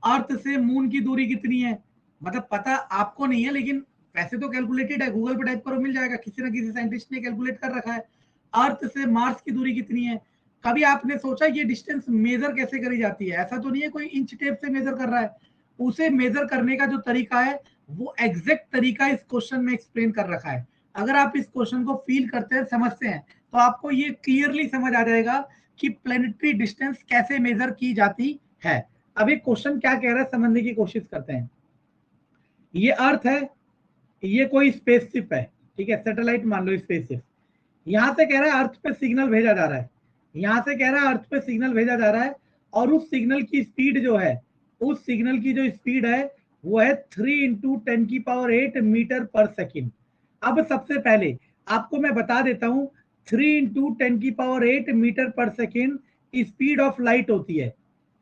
अर्थ से मून की दूरी कितनी है, मतलब पता आपको नहीं है लेकिन वैसे तो कैलकुलेटेड है, गूगल पे टाइप करो मिल जाएगा, किसी ना किसी साइंटिस्ट ने कैलकुलेट कर रखा है। अर्थ से मार्स की दूरी कितनी है, कभी आपने सोचा ये डिस्टेंस मेजर कैसे करी जाती है? ऐसा तो नहीं है कोई इंच टेप से मेजर कर रहा है, उसे मेजर करने का जो तरीका है वो एग्जैक्ट तरीका इस क्वेश्चन में एक्सप्लेन कर रखा है। अगर आप इस क्वेश्चन को फील करते हैं, समझते हैं, तो आपको ये क्लियरली समझ आ जाएगा कि प्लेनेटरी डिस्टेंस कैसे मेजर की जाती है। अब एक क्वेश्चन क्या कह रहा है समझने की कोशिश करते हैं। ये अर्थ है, ये कोई स्पेसशिप है, ठीक है, सैटेलाइट मान लो, स्पेसशिप। यहाँ से कह रहा है अर्थ पे सिग्नल भेजा जा रहा है, यहाँ से कह रहा है अर्थ पे सिग्नल भेजा जा रहा है, और उस सिग्नल की स्पीड जो है, उस सिग्नल की जो स्पीड है वो है 3 × 10⁸ मीटर पर सेकेंड। अब सबसे पहले आपको मैं बता देता हूं, 3 × 10⁸ मीटर पर सेकेंड स्पीड ऑफ लाइट होती है,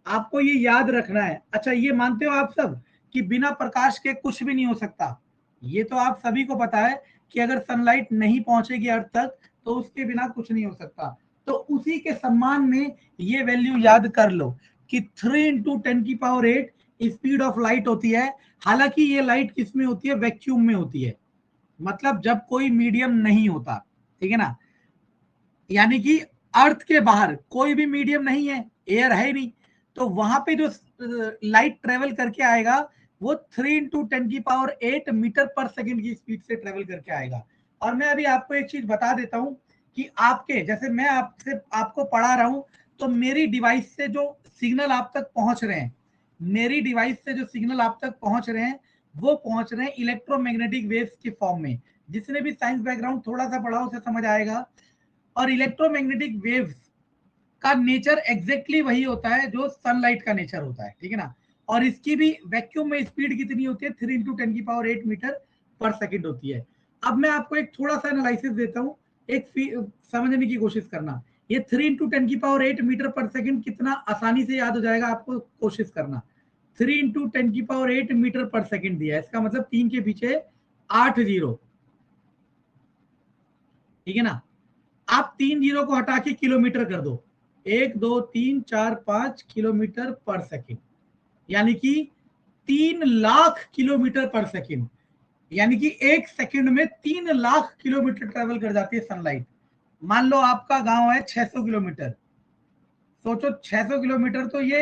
आपको ये याद रखना है। अच्छा, ये मानते हो आप सब कि बिना प्रकाश के कुछ भी नहीं हो सकता? ये तो आप सभी को पता है कि अगर सनलाइट नहीं पहुंचेगी अर्थ तक तो उसके बिना कुछ नहीं हो सकता। तो उसी के सम्मान में ये वैल्यू याद कर लो कि 3 × 10⁸ स्पीड ऑफ लाइट होती है। हालांकि ये लाइट किस में होती है? वैक्यूम में होती है, मतलब जब कोई मीडियम नहीं होता, ठीक है ना, यानी कि अर्थ के बाहर कोई भी मीडियम नहीं है, एयर है नहीं, तो वहां पे जो लाइट ट्रेवल करके आएगा वो 3 × 10⁸ मीटर पर सेकेंड की स्पीड से ट्रेवल करके आएगा। और मैं अभी आपको एक चीज बता देता हूं कि आपके जैसे मैं आपको पढ़ा रहा हूं, तो मेरी डिवाइस से जो सिग्नल आप तक पहुंच रहे हैं, मेरी डिवाइस से जो सिग्नल आप तक पहुंच रहे हैं वो पहुंच रहे हैं इलेक्ट्रोमैग्नेटिक वेव्स के फॉर्म में। जिसने भी साइंस बैकग्राउंड थोड़ा सा पढ़ा उसे समझ आएगा। और इलेक्ट्रोमैग्नेटिक वेव्स का नेचर एग्जैक्टली वही होता है जो सनलाइट का नेचर होता है, ठीक है ना। और इसकी भी वैक्यूम में स्पीड कितनी होती है? 3 × 10⁸ मीटर पर सेकेंड होती है। अब मैं आपको एक थोड़ा सा एनालिसिस देता हूँ, एक समझने की कोशिश करना। ये 3 × 10⁸ मीटर पर सेकेंड कितना आसानी से याद हो जाएगा, आपको कोशिश करना। 3 × 10⁸ मीटर पर सेकेंड दिया है, इसका मतलब 3 के पीछे 8 जीरो, ठीक है ना। आप 3 जीरो को हटा के किलोमीटर कर दो, 1 2 3 4 5 किलोमीटर पर सेकेंड, यानी कि 3 लाख किलोमीटर पर सेकेंड, यानी कि एक सेकंड में 3 लाख किलोमीटर ट्रेवल कर जाती है सनलाइट। मान लो आपका गांव है 600 किलोमीटर, सोचो 600 किलोमीटर, तो ये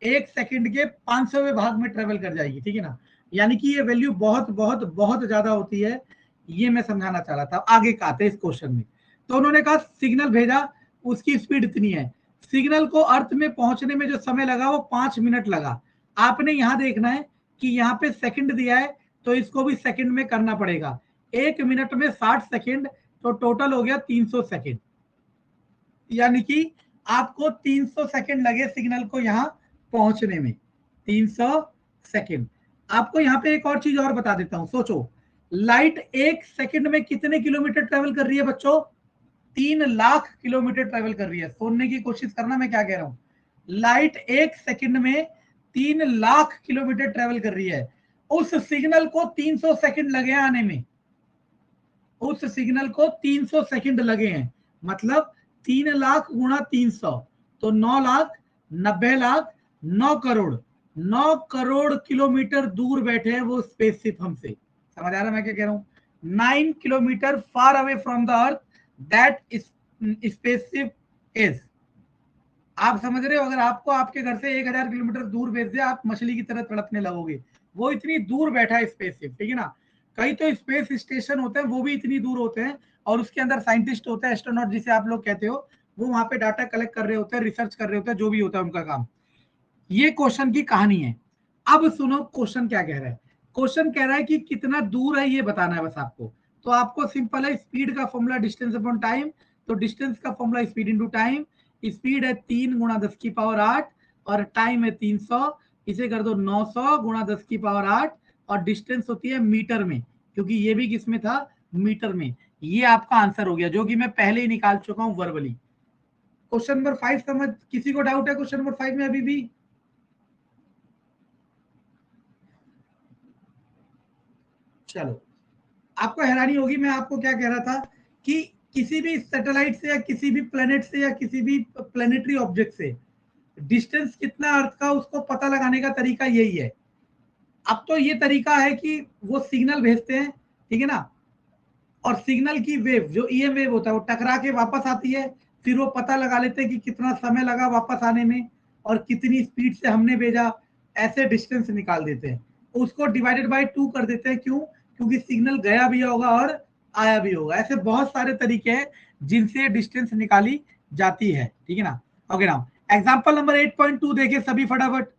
एक सेकंड के 500वें भाग में ट्रेवल कर जाएगी, ठीक है ना। यानी कि ये वैल्यू बहुत बहुत बहुत ज्यादा होती है, ये मैं समझाना चाह रहा था। आगे का आते हैं इस क्वेश्चन में। तो उन्होंने कहा सिग्नल भेजा, उसकी स्पीड इतनी है, सिग्नल को अर्थ में पहुंचने में जो समय लगा वो 5 मिनट लगा। आपने यहां देखना है कि यहाँ पे सेकंड दिया है, तो इसको भी सेकंड में करना पड़ेगा। 1 मिनट में 60 सेकंड, तो टोटल हो गया 300 सेकंड, यानी कि आपको 300 सेकंड लगे सिग्नल को यहां पहुंचने में, 300 सेकंड। आपको यहाँ पे एक और चीज और बता देता हूं, सोचो लाइट एक सेकंड में कितने किलोमीटर ट्रेवल कर रही है बच्चों? 3 लाख किलोमीटर ट्रेवल कर रही है। सुनने की कोशिश करना मैं क्या कह रहा हूं। लाइट एक सेकंड में 3 लाख किलोमीटर ट्रेवल कर रही है। उस सिग्नल को 300 सेकंड लगे हैं आने में, उस सिग्नल को 300 सेकंड लगे हैं, मतलब 3 लाख गुणा 300, तो 9 लाख, 90 लाख, 9 करोड़, 9 करोड़ किलोमीटर दूर बैठे हैं वो स्पेसशिप हमसे। समझ आ रहा है मैं क्या कह रहा हूं? 9 kilometre far away from the earth that spaceship is. आप समझ रहे हो? अगर आपको आपके घर से 1000 किलोमीटर दूर भेज दे, आप मछली की तरह तड़पने लगोगे, वो इतनी दूर बैठा है स्पेसशिप, ठीक है ना। कई तो स्पेस स्टेशन होते हैं वो भी इतनी दूर होते हैं, और उसके अंदर साइंटिस्ट होते हैं, एस्ट्रोनॉट जिसे आप लोग कहते हो, वो वहां पे डाटा कलेक्ट कर रहे होते हैं, रिसर्च कर रहे होते हैं, जो भी होता है उनका काम। ये क्वेश्चन की कहानी है। अब सुनो क्वेश्चन क्या कह रहा है। क्वेश्चन कह रहा है कि कितना दूर है ये बताना है बस आपको। तो आपको सिंपल है, स्पीड का फॉर्मूला डिस्टेंस अपॉन टाइम, तो डिस्टेंस का formula speed into time. Speed है 3 × 10⁸, और टाइम है 300, इसे कर दो 900 × 10⁸, और डिस्टेंस होती है मीटर में, क्योंकि ये भी किस में था? मीटर में। ये आपका आंसर हो गया, जो कि मैं पहले ही निकाल चुका हूं वर्बली। क्वेश्चन नंबर 5 समझ, किसी को डाउट है क्वेश्चन नंबर 5 में अभी भी? चलो, आपको हैरानी होगी मैं आपको क्या कह रहा था कि किसी भी सैटेलाइट से या किसी भी प्लेनेट से या किसी भी प्लेनेटरी ऑब्जेक्ट से डिस्टेंस कितना अर्थ का, उसको पता लगाने का तरीका यही है। अब तो ये तरीका है कि वो सिग्नल भेजते हैं, ठीक है ना, और सिग्नल की वेव जो ईएम वेव होता है वो टकरा के वापस आती है, फिर वो पता लगा लेते हैं कि कितना समय लगा वापस आने में और कितनी स्पीड से हमने भेजा, ऐसे डिस्टेंस निकाल देते हैं। उसको डिवाइडेड बाय 2 कर देते हैं, क्यों? क्योंकि सिग्नल गया भी होगा और आया भी होगा। ऐसे बहुत सारे तरीके हैं जिनसे डिस्टेंस निकाली जाती है, ठीक है ना। ओके, नाउ एग्जांपल नंबर 8.2 देखिए सभी फटाफट।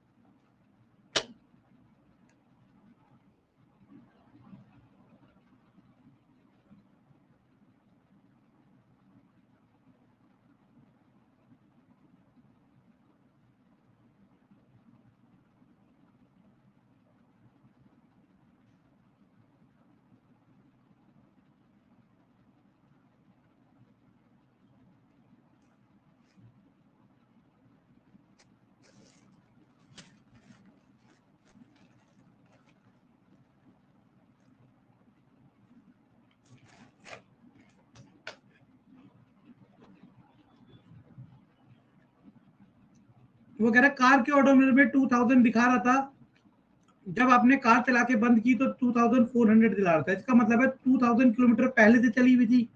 वो कह रहा है कार के ओडोमीटर में 2000 दिखा रहा था, जब आपने कार चला के बंद की तो 2400 दिला रहा था। इसका मतलब है 2000 किलोमीटर पहले से चली हुई थी,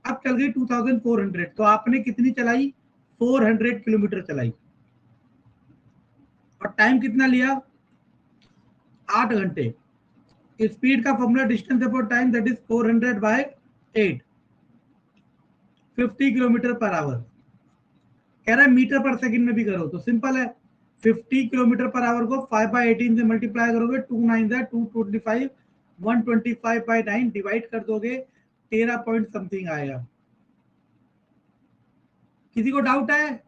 अब चल गई 2400। तो आपने कितनी चलाई? 400 किलोमीटर चलाई, और टाइम कितना लिया? 8 घंटे। स्पीड का formula distance upon time, that is 400/8, 50 kilometre per our. कह रहा है मीटर पर सेकंड में भी करो, तो सिंपल है, 50 किलोमीटर पर आवर को 5/18 से मल्टीप्लाई करोगे, 2 9 225, 125/9 डिवाइड कर दोगे, 13 पॉइंट समथिंग आएगा। किसी को डाउट है?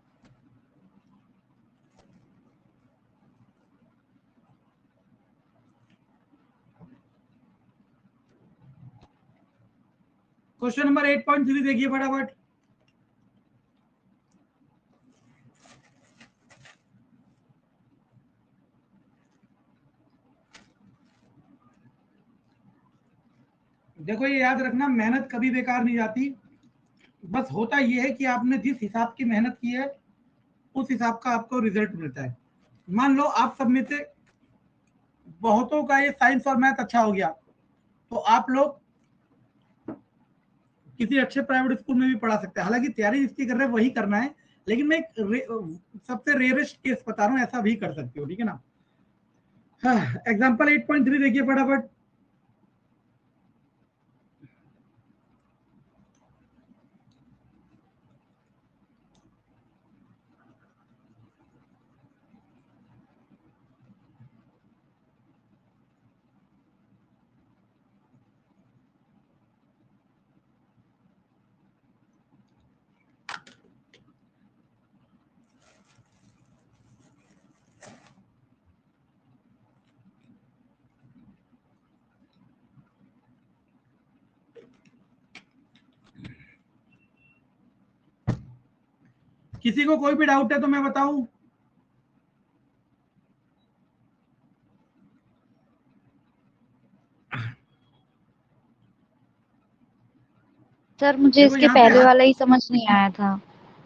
क्वेश्चन नंबर 8.3 देखिए फटाफट। देखो ये याद रखना, मेहनत कभी बेकार नहीं जाती, बस होता ये है कि आपने जिस हिसाब की मेहनत की है उस हिसाब का आपको रिजल्ट मिलता है। मान लो आप सब में से बहुतों का ये साइंस और मैथ अच्छा हो गया, तो आप लोग किसी अच्छे प्राइवेट स्कूल में भी पढ़ा सकते हैं। हालांकि तैयारी जिसकी कर रहे हैं वही करना है, लेकिन मैं सबसे रेयरेस्ट केस बता रहा हूँ, ऐसा भी कर सकते हो, ठीक है ना। हाँ, एग्जाम्पल 8.3 देखिए फटाफट। किसी को कोई भी डाउट है तो मैं बताऊं? सर मुझे देखो इसके यहाँ पे पहले वाला ही समझ नहीं आया था।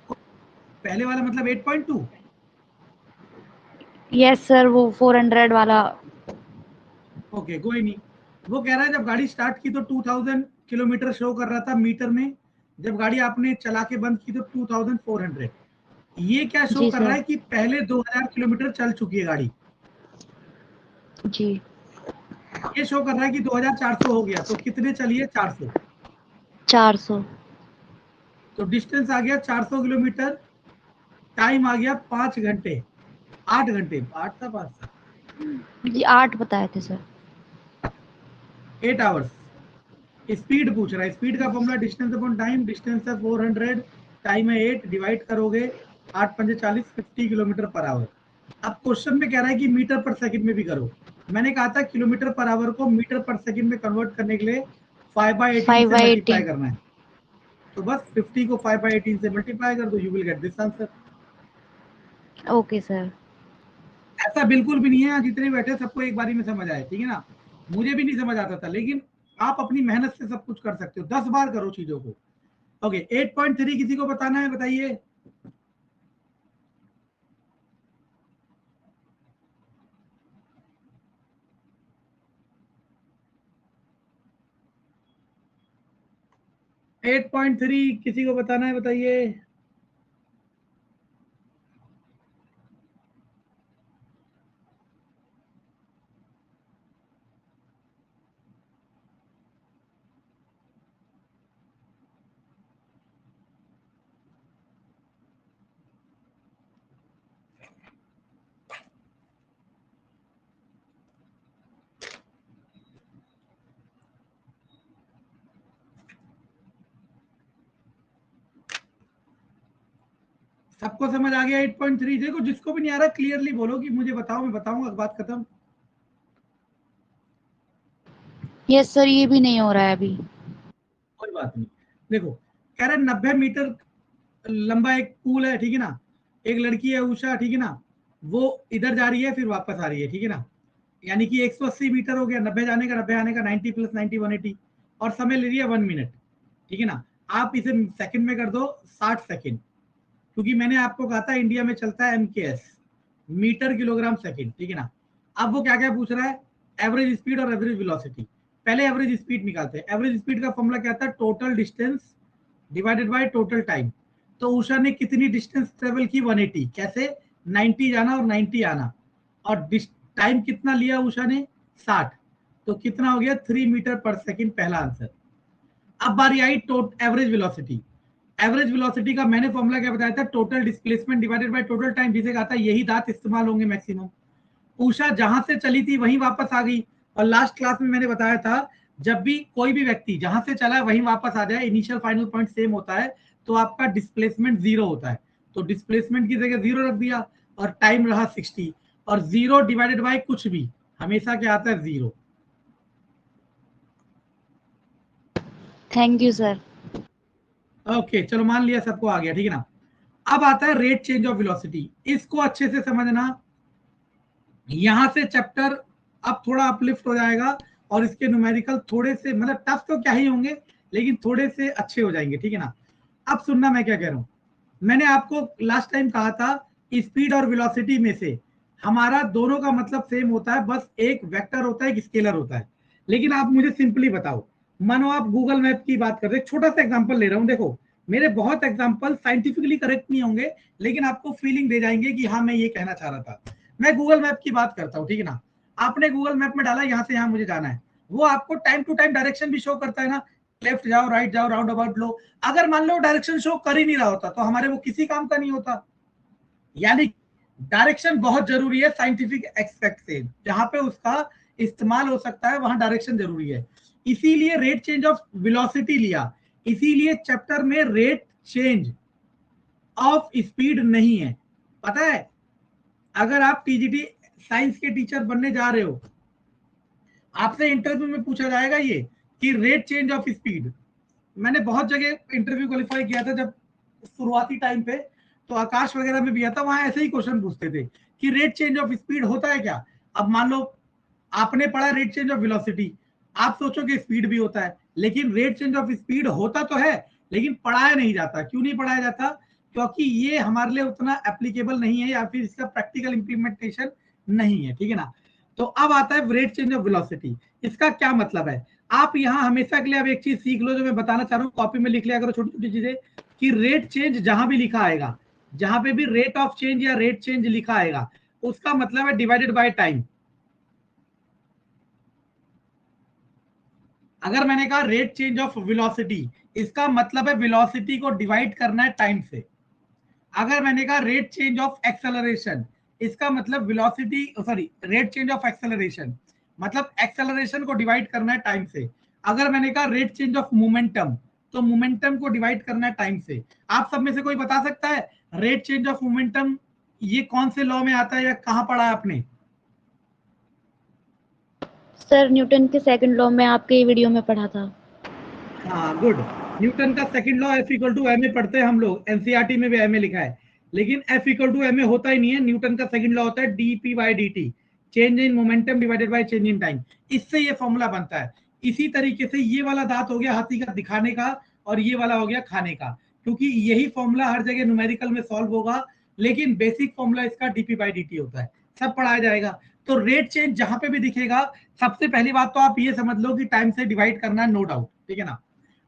पहले वाला मतलब 8.2। यस सर, वो 400 वाला। ओके कोई नहीं। वो कह रहा है जब गाड़ी स्टार्ट की तो 2000 किलोमीटर शो कर रहा था मीटर में, जब गाड़ी आपने चला के बंद की तो 2400। ये क्या शो जी कर रहा सर। है कि पहले 2000 किलोमीटर चल चुकी है गाड़ी। जी। ये शो कर रहा है कि 2400 हो गया, तो कितने चलिए? 400। 400। तो डिस्टेंस आ गया 400 किलोमीटर, टाइम आ गया 5 घंटे, 8 घंटे, 8 था 5 था, जी 8 बताए थे सर। 8 आवर्स। स्पीड पूछ रहा है, स्पीड का formula distance upon time, distance है 400, टाइम है 8, डिवाइड करोगे 8 पंजे 40, 50 किलोमीटर पर आवर। अब क्वेश्चन में कह रहा है कि मीटर पर सेकंड में भी करो। मैंने कहा था किलोमीटर पर आवर को मीटर पर सेकंड में कन्वर्ट करने के लिए 5/18 से मल्टीप्लाई 5/18। करना है। तो बस 50 को 5/18 से मल्टीप्लाई कर दो, you will get this answer. Okay sir. ऐसा बिल्कुल भी नहीं है जितने बैठे सबको एक बारी में समझ आए, ठीक है ना। मुझे भी नहीं समझ आता था, लेकिन आप अपनी मेहनत से सब कुछ कर सकते हो, 10 बार करो चीजों को। ओके 8.3 किसी को बताना है? बताइए। एट पॉइंट थ्री किसी को बताना है? बताइए। सबको समझ आ गया 8.3? देखो जिसको भी नहीं आ रहा क्लियरली बोलो कि मुझे बताओ, मैं बताऊंगा, बात खत्म। यस सर, ये भी नहीं हो रहा है अभी। कोई बात नहीं। देखो कह रहे 90 मीटर लंबा एक पूल है, ठीक है ना। एक लड़की है उषा, ठीक है ना, वो इधर जा रही है फिर वापस आ रही है, ठीक है ना। यानी कि 180 मीटर हो गया, 90 जाने का 90 आने का, 90 + 90 180, और समय ले रही है 1 मिनट, ठीक है ना। आप इसे सेकंड में कर दो 60 सेकंड, क्योंकि मैंने आपको कहा था इंडिया में चलता है MKS, मीटर किलोग्राम सेकंड, ठीक है ना। अब वो क्या क्या पूछ रहा है, एवरेज स्पीड और एवरेज वेलोसिटी। पहले एवरेज स्पीड निकालते हैं। एवरेज स्पीड का फॉर्मूला क्या था, total distance divided by total time. तो उषा ने कितनी डिस्टेंस ट्रेवल की, 180। कैसे, 90 जाना और 90 आना, और टाइम कितना लिया उषा ने, 60। तो कितना हो गया, 3 मीटर पर सेकंड, पहला आंसर। अब बारी I average velocity. Average velocity का मैंने फॉर्मूला क्या बताया था, total displacement divided by total time, जिसे कहा था यही दांत इस्तेमाल होंगे मैक्सिमम। उषा जहां से चली थी वहीं वापस आ गई, और लास्ट क्लास में मैंने बताया था जब भी कोई भी व्यक्ति जहां से चला है वहीं वापस आ जाए, इनिशियल फाइनल पॉइंट सेम होता है, तो आपका डिस्प्लेसमेंट 0 होता है। तो डिस्प्लेसमेंट की जगह 0 रख दिया, और टाइम रहा 60, और 0 डिवाइडेड बाय कुछ भी हमेशा क्या आता है, 0। Thank you sir. ओके चलो, मान लिया सबको आ गया, ठीक है ना। अब आता है रेट चेंज ऑफ वेलोसिटी। इसको अच्छे से समझना, यहां से चैप्टर अब थोड़ा अपलिफ्ट हो जाएगा, और इसके न्यूमेरिकल थोड़े से, मतलब टफ तो क्या ही होंगे, लेकिन थोड़े से अच्छे हो जाएंगे, ठीक है ना। अब सुनना मैं क्या कह रहा हूं। मैंने आपको लास्ट टाइम कहा था स्पीड और वेलोसिटी में से हमारा दोनों का मतलब सेम होता है, बस एक वेक्टर होता है, एक स्केलर होता है। लेकिन आप मुझे सिंपली बताओ, मानो आप गूगल मैप की बात कर रहे, छोटा सा एग्जांपल ले रहा हूं, देखो मेरे बहुत एग्जांपल साइंटिफिकली करेक्ट नहीं होंगे, लेकिन आपको फीलिंग दे जाएंगे कि हाँ मैं ये कहना चाह रहा था। मैं गूगल मैप की बात करता हूँ, ठीक है ना। आपने गूगल मैप में डाला यहाँ से यहाँ मुझे जाना है, वो आपको टाइम टू टाइम डायरेक्शन भी शो करता है ना, लेफ्ट जाओ, राइट जाओ, राउंड अबाउट लो। अगर मान लो डायरेक्शन शो कर ही नहीं रहा होता तो हमारे वो किसी काम का नहीं होता। यानी डायरेक्शन बहुत जरूरी है साइंटिफिक एक्सपेक्ट से, जहां पे उसका इस्तेमाल हो सकता है वहां डायरेक्शन जरूरी है। इसीलिए रेट चेंज ऑफ वेलोसिटी लिया, इसीलिए चैप्टर में रेट चेंज ऑफ स्पीड नहीं है। पता है, अगर आप टीजीटी साइंस के टीचर बनने जा रहे हो, आपसे इंटरव्यू में पूछा जाएगा ये कि रेट चेंज ऑफ स्पीड। मैंने बहुत जगह इंटरव्यू क्वालिफाई किया था जब शुरुआती टाइम पे, तो आकाश वगैरह में भी आता, वहां ऐसे ही क्वेश्चन पूछते थे कि रेट चेंज ऑफ स्पीड होता है क्या। अब मान लो आपने पढ़ा रेट चेंज ऑफ वेलोसिटी, आप सोचोगे स्पीड भी होता है, लेकिन रेट चेंज ऑफ स्पीड होता तो है, लेकिन पढ़ाया नहीं जाता। क्यों नहीं पढ़ाया जाता, क्योंकि ये हमारे लिए उतना एप्लीकेबल नहीं है, या फिर इसका प्रैक्टिकल इंप्लीमेंटेशन नहीं है, ठीक है ना। तो अब आता है रेट चेंज ऑफ वेलोसिटी। इसका क्या मतलब है, आप यहाँ हमेशा के लिए अब एक चीज सीख लो जो मैं बताना चाह रहा हूँ, कॉपी में लिख लिया करो छोटी छोटी चीजें, कि रेट चेंज जहां भी लिखा आएगा, जहां पे भी रेट ऑफ चेंज या रेट चेंज लिखा आएगा, उसका मतलब है डिवाइडेड बाय टाइम। अगर मैंने कहा रेट चेंज ऑफ वेलोसिटी, इसका मतलब है वेलोसिटी को डिवाइड करना है टाइम से। अगर मैंने कहा रेट चेंज ऑफ एक्सेलरेशन, इसका मतलब velocity, sorry, rate change of acceleration मतलब एक्सेलरेशन को डिवाइड करना है टाइम से। अगर मैंने कहा रेट चेंज ऑफ मोमेंटम, तो मोमेंटम को डिवाइड करना है टाइम से। आप सब में से कोई बता सकता है रेट चेंज ऑफ मोमेंटम ये कौन से लॉ में आता है या कहां पढ़ा है आपने? सर न्यूटन के सेकंड लॉ में आपके वीडियो में पढ़ा था। हाँ गुड। न्यूटन का second law F equal to ma पढ़ते हैं हम लोग, एनसीईआरटी में भी ma लिखा है, लेकिन F इक्वल टू ma होता ही नहीं है। न्यूटन का सेकंड लॉ होता है dp/dt, change in momentum divided by change in time. इससे ये फॉर्मूला बनता है। इसी तरीके से ये वाला दांत हो गया हाथी का दिखाने का, और ये वाला हो गया खाने का, क्योंकि यही फॉर्मूला हर जगह न्यूमेरिकल में सॉल्व होगा, लेकिन बेसिक फॉर्मूला इसका dp/dt होता है, सब पढ़ाया जाएगा। तो रेट चेंज जहां पे भी दिखेगा, सबसे पहली बात तो आप ये समझ लो कि टाइम से डिवाइड करना है, नो डाउट, ठीक है ना।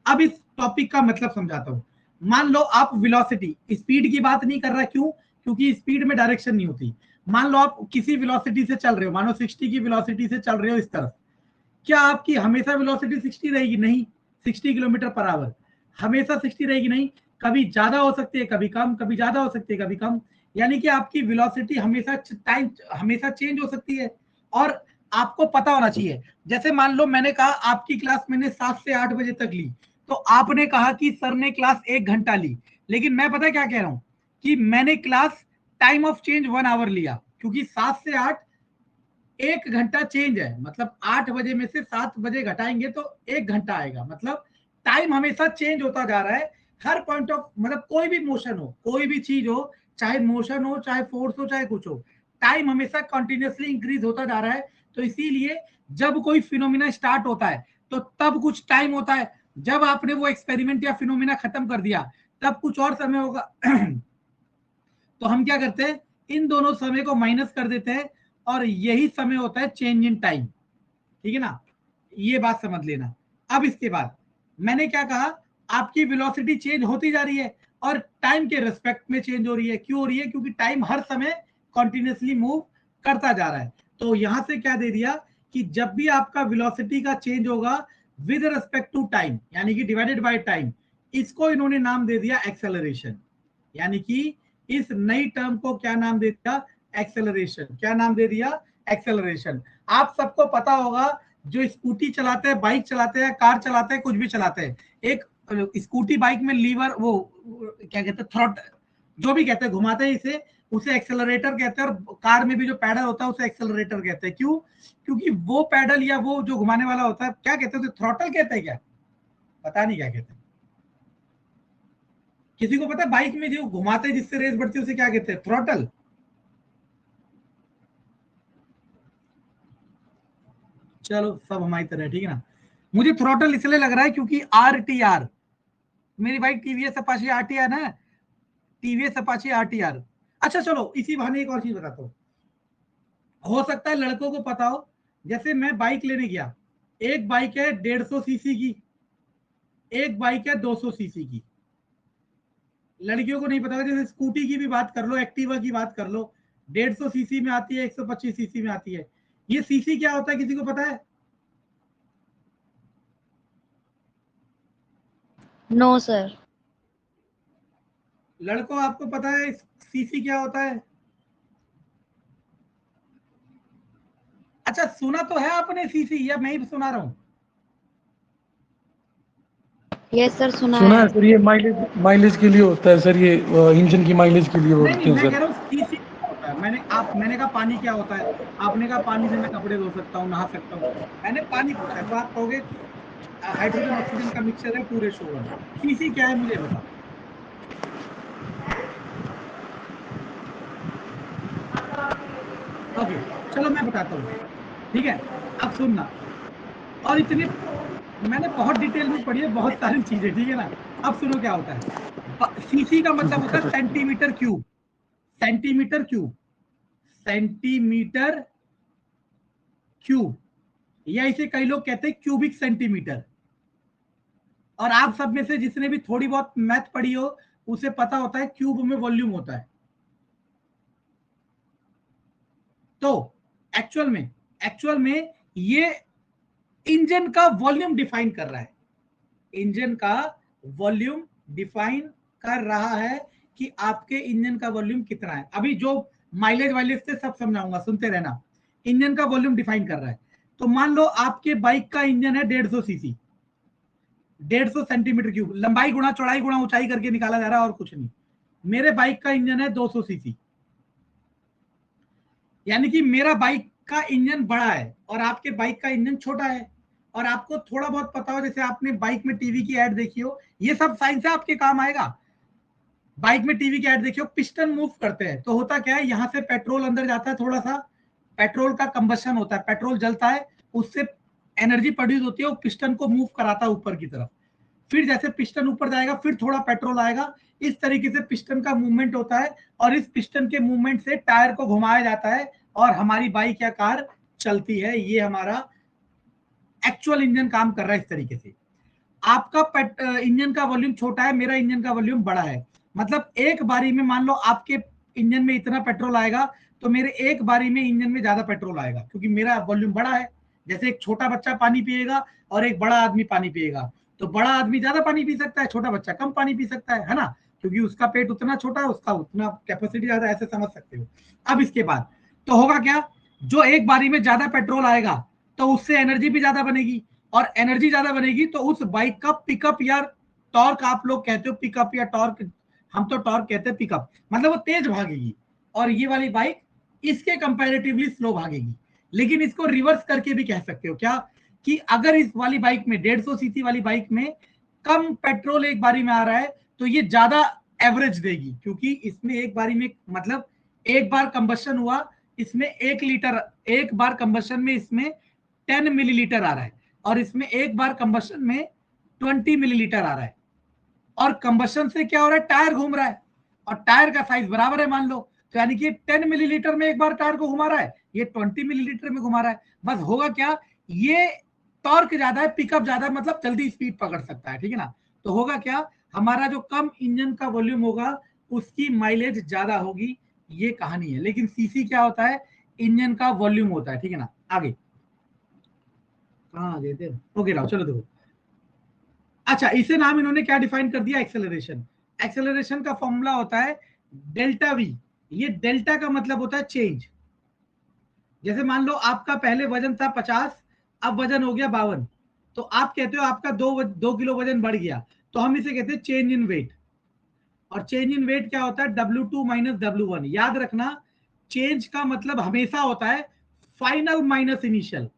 अब इस टॉपिक का मतलब समझाता हूं। मान लो आप वेलोसिटी, स्पीड की बात नहीं कर रहा, क्यों, क्योंकि स्पीड में डायरेक्शन नहीं होती। मान लो आप किसी वेलोसिटी से चल रहे हो, मानो 60 की वेलोसिटी से चल रहे हो इस तरफ, क्या आपकी हमेशा वेलोसिटी 60 रहेगी? नहीं। 60 किलोमीटर पर आवर हमेशा 60 रहेगी? नहीं, कभी ज्यादा हो सकती है, कभी कम, कभी ज्यादा हो सकती है, कभी कम। यानी कि आपकी वेलोसिटी हमेशा टाइम हमेशा चेंज हो सकती है, और आपको पता होना चाहिए। जैसे मान लो मैंने कहा आपकी क्लास मैंने 7 से 8 बजे तक ली, तो आपने कहा कि सर ने क्लास 1 घंटा ली, लेकिन मैं पता क्या कह रहा हूं कि मैंने class time of change 1 hour लिया, क्योंकि 7 से 8 1 घंटा चेंज है, मतलब 8 बजे में से 7 बजे घटाएंगे तो 1 घंटा आएगा। मतलब टाइम हमेशा चेंज होता जा रहा है, हर पॉइंट ऑफ, मतलब कोई भी मोशन हो, कोई भी चीज हो, चाहे मोशन हो, चाहे फोर्स हो, चाहे कुछ हो, टाइम हमेशा कंटिन्यूअसली इंक्रीज होता जा रहा है। तो इसीलिए जब कोई फिनोमिना स्टार्ट होता है तो तब कुछ टाइम होता है, जब आपने वो एक्सपेरिमेंट या फिनोमिना खत्म कर दिया तब कुछ और समय होगा। तो हम क्या करते हैं, इन दोनों समय को माइनस कर देते हैं और यही समय होता है चेंज इन टाइम। ठीक है ना, ये बात समझ लेना। अब इसके बाद मैंने क्या कहा, आपकी वेलोसिटी चेंज होती जा रही है और टाइम के रिस्पेक्ट में चेंज हो रही है। क्यों हो रही है? क्योंकि टाइम हर समय कॉन्टिन्यूसली मूव करता जा रहा है। तो यहां से क्या दे दिया कि जब भी आपका वेलोसिटी का चेंज होगा विद रिस्पेक्ट टू टाइम, यानी कि डिवाइडेड बाय टाइम, इसको इन्होंने नाम दे दिया एक्सेलरेशन। यानी कि इस नई टर्म को क्या नाम दे दिया? एक्सेलरेशन। क्या नाम दे दिया? एक्सेलरेशन। आप सबको पता होगा, जो स्कूटी चलाते हैं, बाइक चलाते हैं, कार चलाते हैं, कुछ भी चलाते हैं, एक स्कूटी बाइक में लीवर, वो क्या कहते हैं, थ्रॉट, जो भी कहते हैं, घुमाते हैं इसे, उसे एक्सेलरेटर कहते हैं। और कार में भी जो पैडल होता है उसे एक्सेलरेटर कहते हैं। क्यों? क्योंकि वो पैडल या वो जो घुमाने वाला होता है, क्या कहते हैं उसे? थ्रॉटल कहते हैं क्या? पता नहीं क्या कहते हैं। किसी को पता है बाइक में जो घुमाते हैं जिससे रेस बढ़ती है उसे क्या कहते हैं? थ्रॉटल। चलो सब हमारी तरह, ठीक है ना। मुझे थ्रॉटल इसलिए लग रहा है क्योंकि RTR, मेरी बाइक टीवीएस अपाचे RTR है, टीवीएस अपाचे RTR। अच्छा चलो इसी बहाने एक और चीज बताता हूँ, हो सकता है लड़कों को पता हो। जैसे मैं बाइक लेने गया, एक बाइक है 150 सीसी की, एक बाइक है 200 सीसी की। लड़कियों को नहीं पता, जैसे स्कूटी की भी बात कर लो, एक्टिवा की बात कर लो, 150 सीसी में आती है, 125 सीसी में आती है। ये सीसी क्या होता है, किसी को पता है? No sir. लड़कों आपको पता है सीसी क्या होता है? अच्छा सुना तो है आपने सीसी, या मैं ही सुना रहा हूं? यस सर, सुना सुना है है। सर, ये माइलेज के लिए होता है सर, ये इंजन की माइलेज के लिए नहीं बोलते हैं मैं कह सर। रहा हूँ सीसी क्या होता है। मैंने कहा पानी क्या होता है, आपने कहा पानी से मैं कपड़े धो सकता हूँ, नहा सकता हूँ। मैंने पानी पूछा है, तो आप कहोगे हाइड्रोजन ऑक्सीजन का मिक्सचर है पूरे शोवन। सीसी क्या है मुझे बताओ। ओके चलो मैं बताता हूँ, ठीक है। अब सुनना, और इतनी मैंने बहुत डिटेल में पढ़ी है बहुत सारी चीजें, ठीक है ना। अब सुनो क्या होता है। सीसी का मतलब होता है centimetre cube. Centimetre cube, centimetre cube, या इसे कई लोग कहते हैं क्यूबिक सेंटीमीटर। और आप सब में से जिसने भी थोड़ी बहुत मैथ पढ़ी हो उसे पता होता है क्यूब में वॉल्यूम होता है। तो एक्चुअल में ये इंजन का वॉल्यूम डिफाइन कर रहा है। इंजन का वॉल्यूम डिफाइन कर रहा है कि आपके इंजन का वॉल्यूम कितना है। अभी जो माइलेज वाइलेज से सब समझाऊंगा, सुनते रहना। इंजन का वॉल्यूम डिफाइन कर रहा है। तो मान लो आपके बाइक का इंजन है 150 सीसी, 150 सेंटीमीटर क्यूब, लंबाई गुणा चौड़ाई गुणा ऊंचाई करके निकाला जा रहा है और कुछ नहीं। मेरे बाइक का इंजन है 200 सीसी, यानी कि मेरा बाइक का इंजन बड़ा है और आपके बाइक का इंजन छोटा है। और आपको थोड़ा बहुत पता हो, जैसे आपने बाइक में टीवी की एड देखी हो, ये सब साइंस है, आपके काम आएगा। बाइक में टीवी की एड देखी हो, पिस्टन मूव करते हैं तो होता क्या है, यहां से पेट्रोल अंदर जाता है, थोड़ा सा पेट्रोल का कंबशन होता है, पेट्रोल जलता है, उससे एनर्जी प्रोड्यूस होती है, वो पिस्टन को मूव कराता है ऊपर की तरफ। फिर जैसे पिस्टन ऊपर जाएगा फिर थोड़ा पेट्रोल आएगा, इस तरीके से पिस्टन का मूवमेंट होता है। और इस पिस्टन के मूवमेंट से टायर को घुमाया जाता है और हमारी बाइक या कार चलती है। ये हमारा एक्चुअल इंजन काम कर रहा है इस तरीके से। आपका इंजन का वॉल्यूम छोटा है, मेरा इंजन का वॉल्यूम बड़ा है। मतलब एक बारी में मान लो आपके इंजन में इतना पेट्रोल आएगा तो मेरे एक बारी में इंजन में ज्यादा पेट्रोल आएगा, क्योंकि मेरा वॉल्यूम बड़ा है। जैसे एक छोटा बच्चा पानी पिएगा और एक बड़ा आदमी पानी पिएगा, तो बड़ा आदमी ज्यादा पानी पी सकता है, छोटा बच्चा कम पानी पी सकता है ना, क्योंकि उसका पेट उतना छोटा है, उसका उतना कैपेसिटी ज्यादा, ऐसे समझ सकते हो। अब इसके बाद तो होगा क्या, जो एक बारी में ज्यादा पेट्रोल आएगा तो उससे एनर्जी भी ज्यादा बनेगी, और एनर्जी ज्यादा बनेगी तो उस बाइक का पिकअप या टॉर्क, आप लोग कहते हो पिकअप या टॉर्क, हम तो टॉर्क कहते हैं, पिकअप मतलब वो तेज भागेगी। और ये वाली बाइक इसके कंपैरेटिवली स्लो भागेगी। लेकिन इसको रिवर्स करके भी कह सकते हो क्या, कि अगर इस वाली बाइक में 150 सीसी वाली बाइक में कम पेट्रोल एक बारी में आ रहा है तो ये ज्यादा एवरेज देगी, क्योंकि इसमें एक बारी में मतलब एक बार कंबशन हुआ, इसमें 1 लीटर, एक बार कंबशन में इसमें 10 मिलीलीटर आ रहा है, और इसमें एक बार कंबशन में 20 मिलीलीटर आ रहा है। और कंबशन से क्या हो रहा है, टायर घूम रहा है, और टायर का साइज बराबर है मान लो, तो यानी कि 10 मिलीलीटर में एक बार टायर को घुमा रहा है, ये 20 मिलीलीटर में घुमा रहा है। बस होगा क्या, ये टॉर्क ज्यादा है, पिकअप ज्यादा है, मतलब जल्दी स्पीड पकड़ सकता है, ठीक है ना। तो होगा क्या, हमारा जो कम इंजन का वॉल्यूम होगा उसकी माइलेज ज्यादा होगी, ये कहानी है। लेकिन सीसी क्या होता है, इंजन का वॉल्यूम होता है, ठीक है ना। आगे कहाँ आ गए थे, ओके राव, चलो देखो। अच्छा, इसे नाम इन्होंने क्या डिफाइन कर दिया, एक्सेलरेशन। एक्सेलरेशन का फॉर्मूला होता है डेल्टा वी। ये डेल्टा का मतलब होता है चेंज। जैसे मान लो आपका पहले वजन था 50, अब वजन हो गया 52, तो आप कहते हो आपका 2 किलो वजन बढ़ गया, तो हम इसे कहते हैं चेंज इन वेट। और चेंज इन वेट क्या होता है, W2 माइनस W1। याद रखना, चेंज का मतलब हमेशा होता है फाइनल माइनस इनिशियल।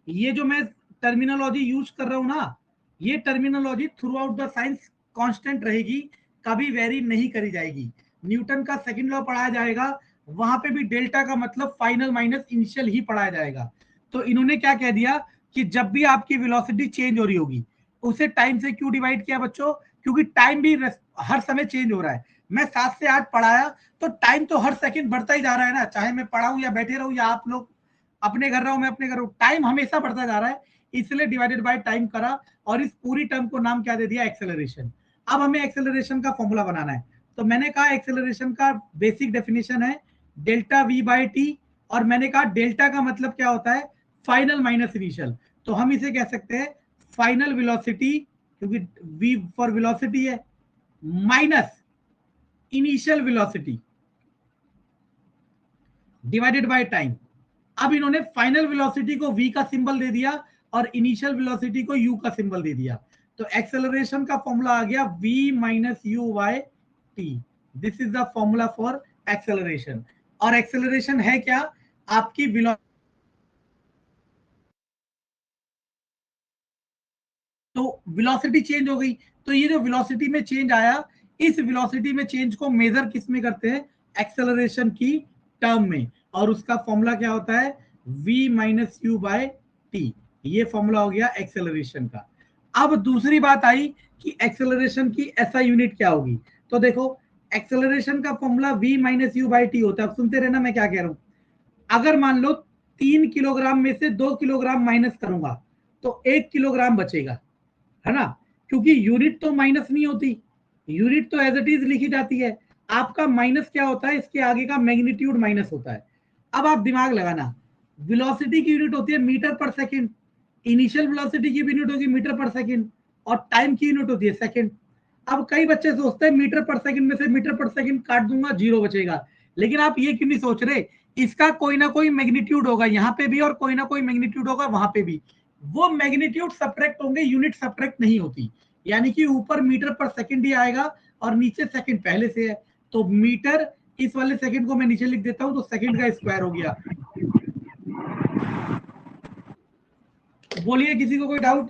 ये जो मैं टर्मिनोलॉजी यूज कर रहा हूं ना, ये terminology through out the science constant रहेगी, कभी वेरी नहीं करी जाएगी। न्यूटन का सेकंड लॉ पढ़ाया जाएगा, वहां पे भी डेल्टा का मतलब फाइनल माइनस इनिशियल ही पढ़ाया जाएगा। तो इन्होंने क्या कह दिया कि जब भी आपकी वेलोसिटी चेंज हो रही होगी, उसे टाइम से क्यों डिवाइड किया बच्चों, क्योंकि टाइम भी हर समय चेंज हो रहा है। मैं 7 से 8 पढ़ाया तो टाइम तो हर सेकंड बढ़ता ही जा रहा है ना, चाहे मैं पढ़ाऊं या बैठे रहूं या आप लोग अपने घर रहो मैं अपने घर रहूं, टाइम हमेशा बढ़ता जा रहा है, इसलिए डिवाइडेड बाय टाइम करा और इस पूरी टर्म को नाम क्या दे दिया, एक्सेलरेशन। अब हमें एक्सेलरेशन का फॉर्मूला बनाना है, तो मैंने कहा एक्सेलरेशन का बेसिक डेफिनेशन है डेल्टा वी बाई टी, और मैंने कहा डेल्टा का मतलब क्या होता है, फाइनल माइनस इनिशियल। तो हम इसे कह सकते हैं फाइनल वेलोसिटी, क्योंकि v फॉर वेलोसिटी है, minus initial velocity divided by time. अब इन्होंने फाइनल वेलोसिटी को v का सिंबल दे दिया और इनिशियल वेलोसिटी को u का सिंबल दे दिया, तो एक्सेलरेशन का फॉर्मूला आ गया v minus u by t. This is the formula for acceleration. और एक्सेलरेशन है क्या, आपकी वेलोसिटी, तो वेलोसिटी चेंज हो गई, तो ये जो वेलोसिटी में चेंज आया, इस वेलोसिटी में चेंज को मेजर किस में करते हैं, एक्सेलरेशन की टर्म में, और उसका फॉर्मूला क्या होता है, v minus u by t. ये फॉर्मूला हो गया एक्सेलरेशन का। अब दूसरी बात आई कि एक्सेलरेशन की SI यूनिट क्या होगी, तो देखो एक्सेलरेशन का formula v minus u by t होता है। अब सुनते रहना मैं क्या कह रहा हूं। अगर मान लो 3 किलोग्राम में से 2 किलोग्राम माइनस करूंगा तो 1 किलोग्राम बचेगा, है ना, क्योंकि यूनिट तो माइनस नहीं होती, यूनिट तो एज इट इज लिखी जाती है। आपका माइनस क्या होता है, इसके आगे का मैग्नीट्यूड माइनस होता है। अब आप दिमाग लगाना, वेलोसिटी की यूनिट होती है मीटर पर सेकंड, इनिशियल वेलोसिटी की यूनिट होगी मीटर पर सेकंड, और टाइम की यूनिट होती है सेकंड। अब कई बच्चे सोचते हैं मीटर पर सेकंड में से मीटर पर सेकंड काट दूंगा, 0 बचेगा। लेकिन आप ये क्यों नहीं सोच रहे, इसका कोई ना कोई मैग्नीट्यूड होगा यहाँ पे भी और कोई ना कोई मैग्नीट्यूड होगा वहां पे भी, वो मैग्नीट्यूड सब्ट्रैक्ट होंगे, यूनिट सब्ट्रैक्ट नहीं होती। यानी कि ऊपर मीटर पर सेकंड ही आएगा और नीचे सेकंड पहले से है, तो मीटर, इस वाले सेकंड को मैं नीचे लिख देता हूं, तो सेकंड का स्क्वायर हो गया। बोलिए किसी को कोई डाउट।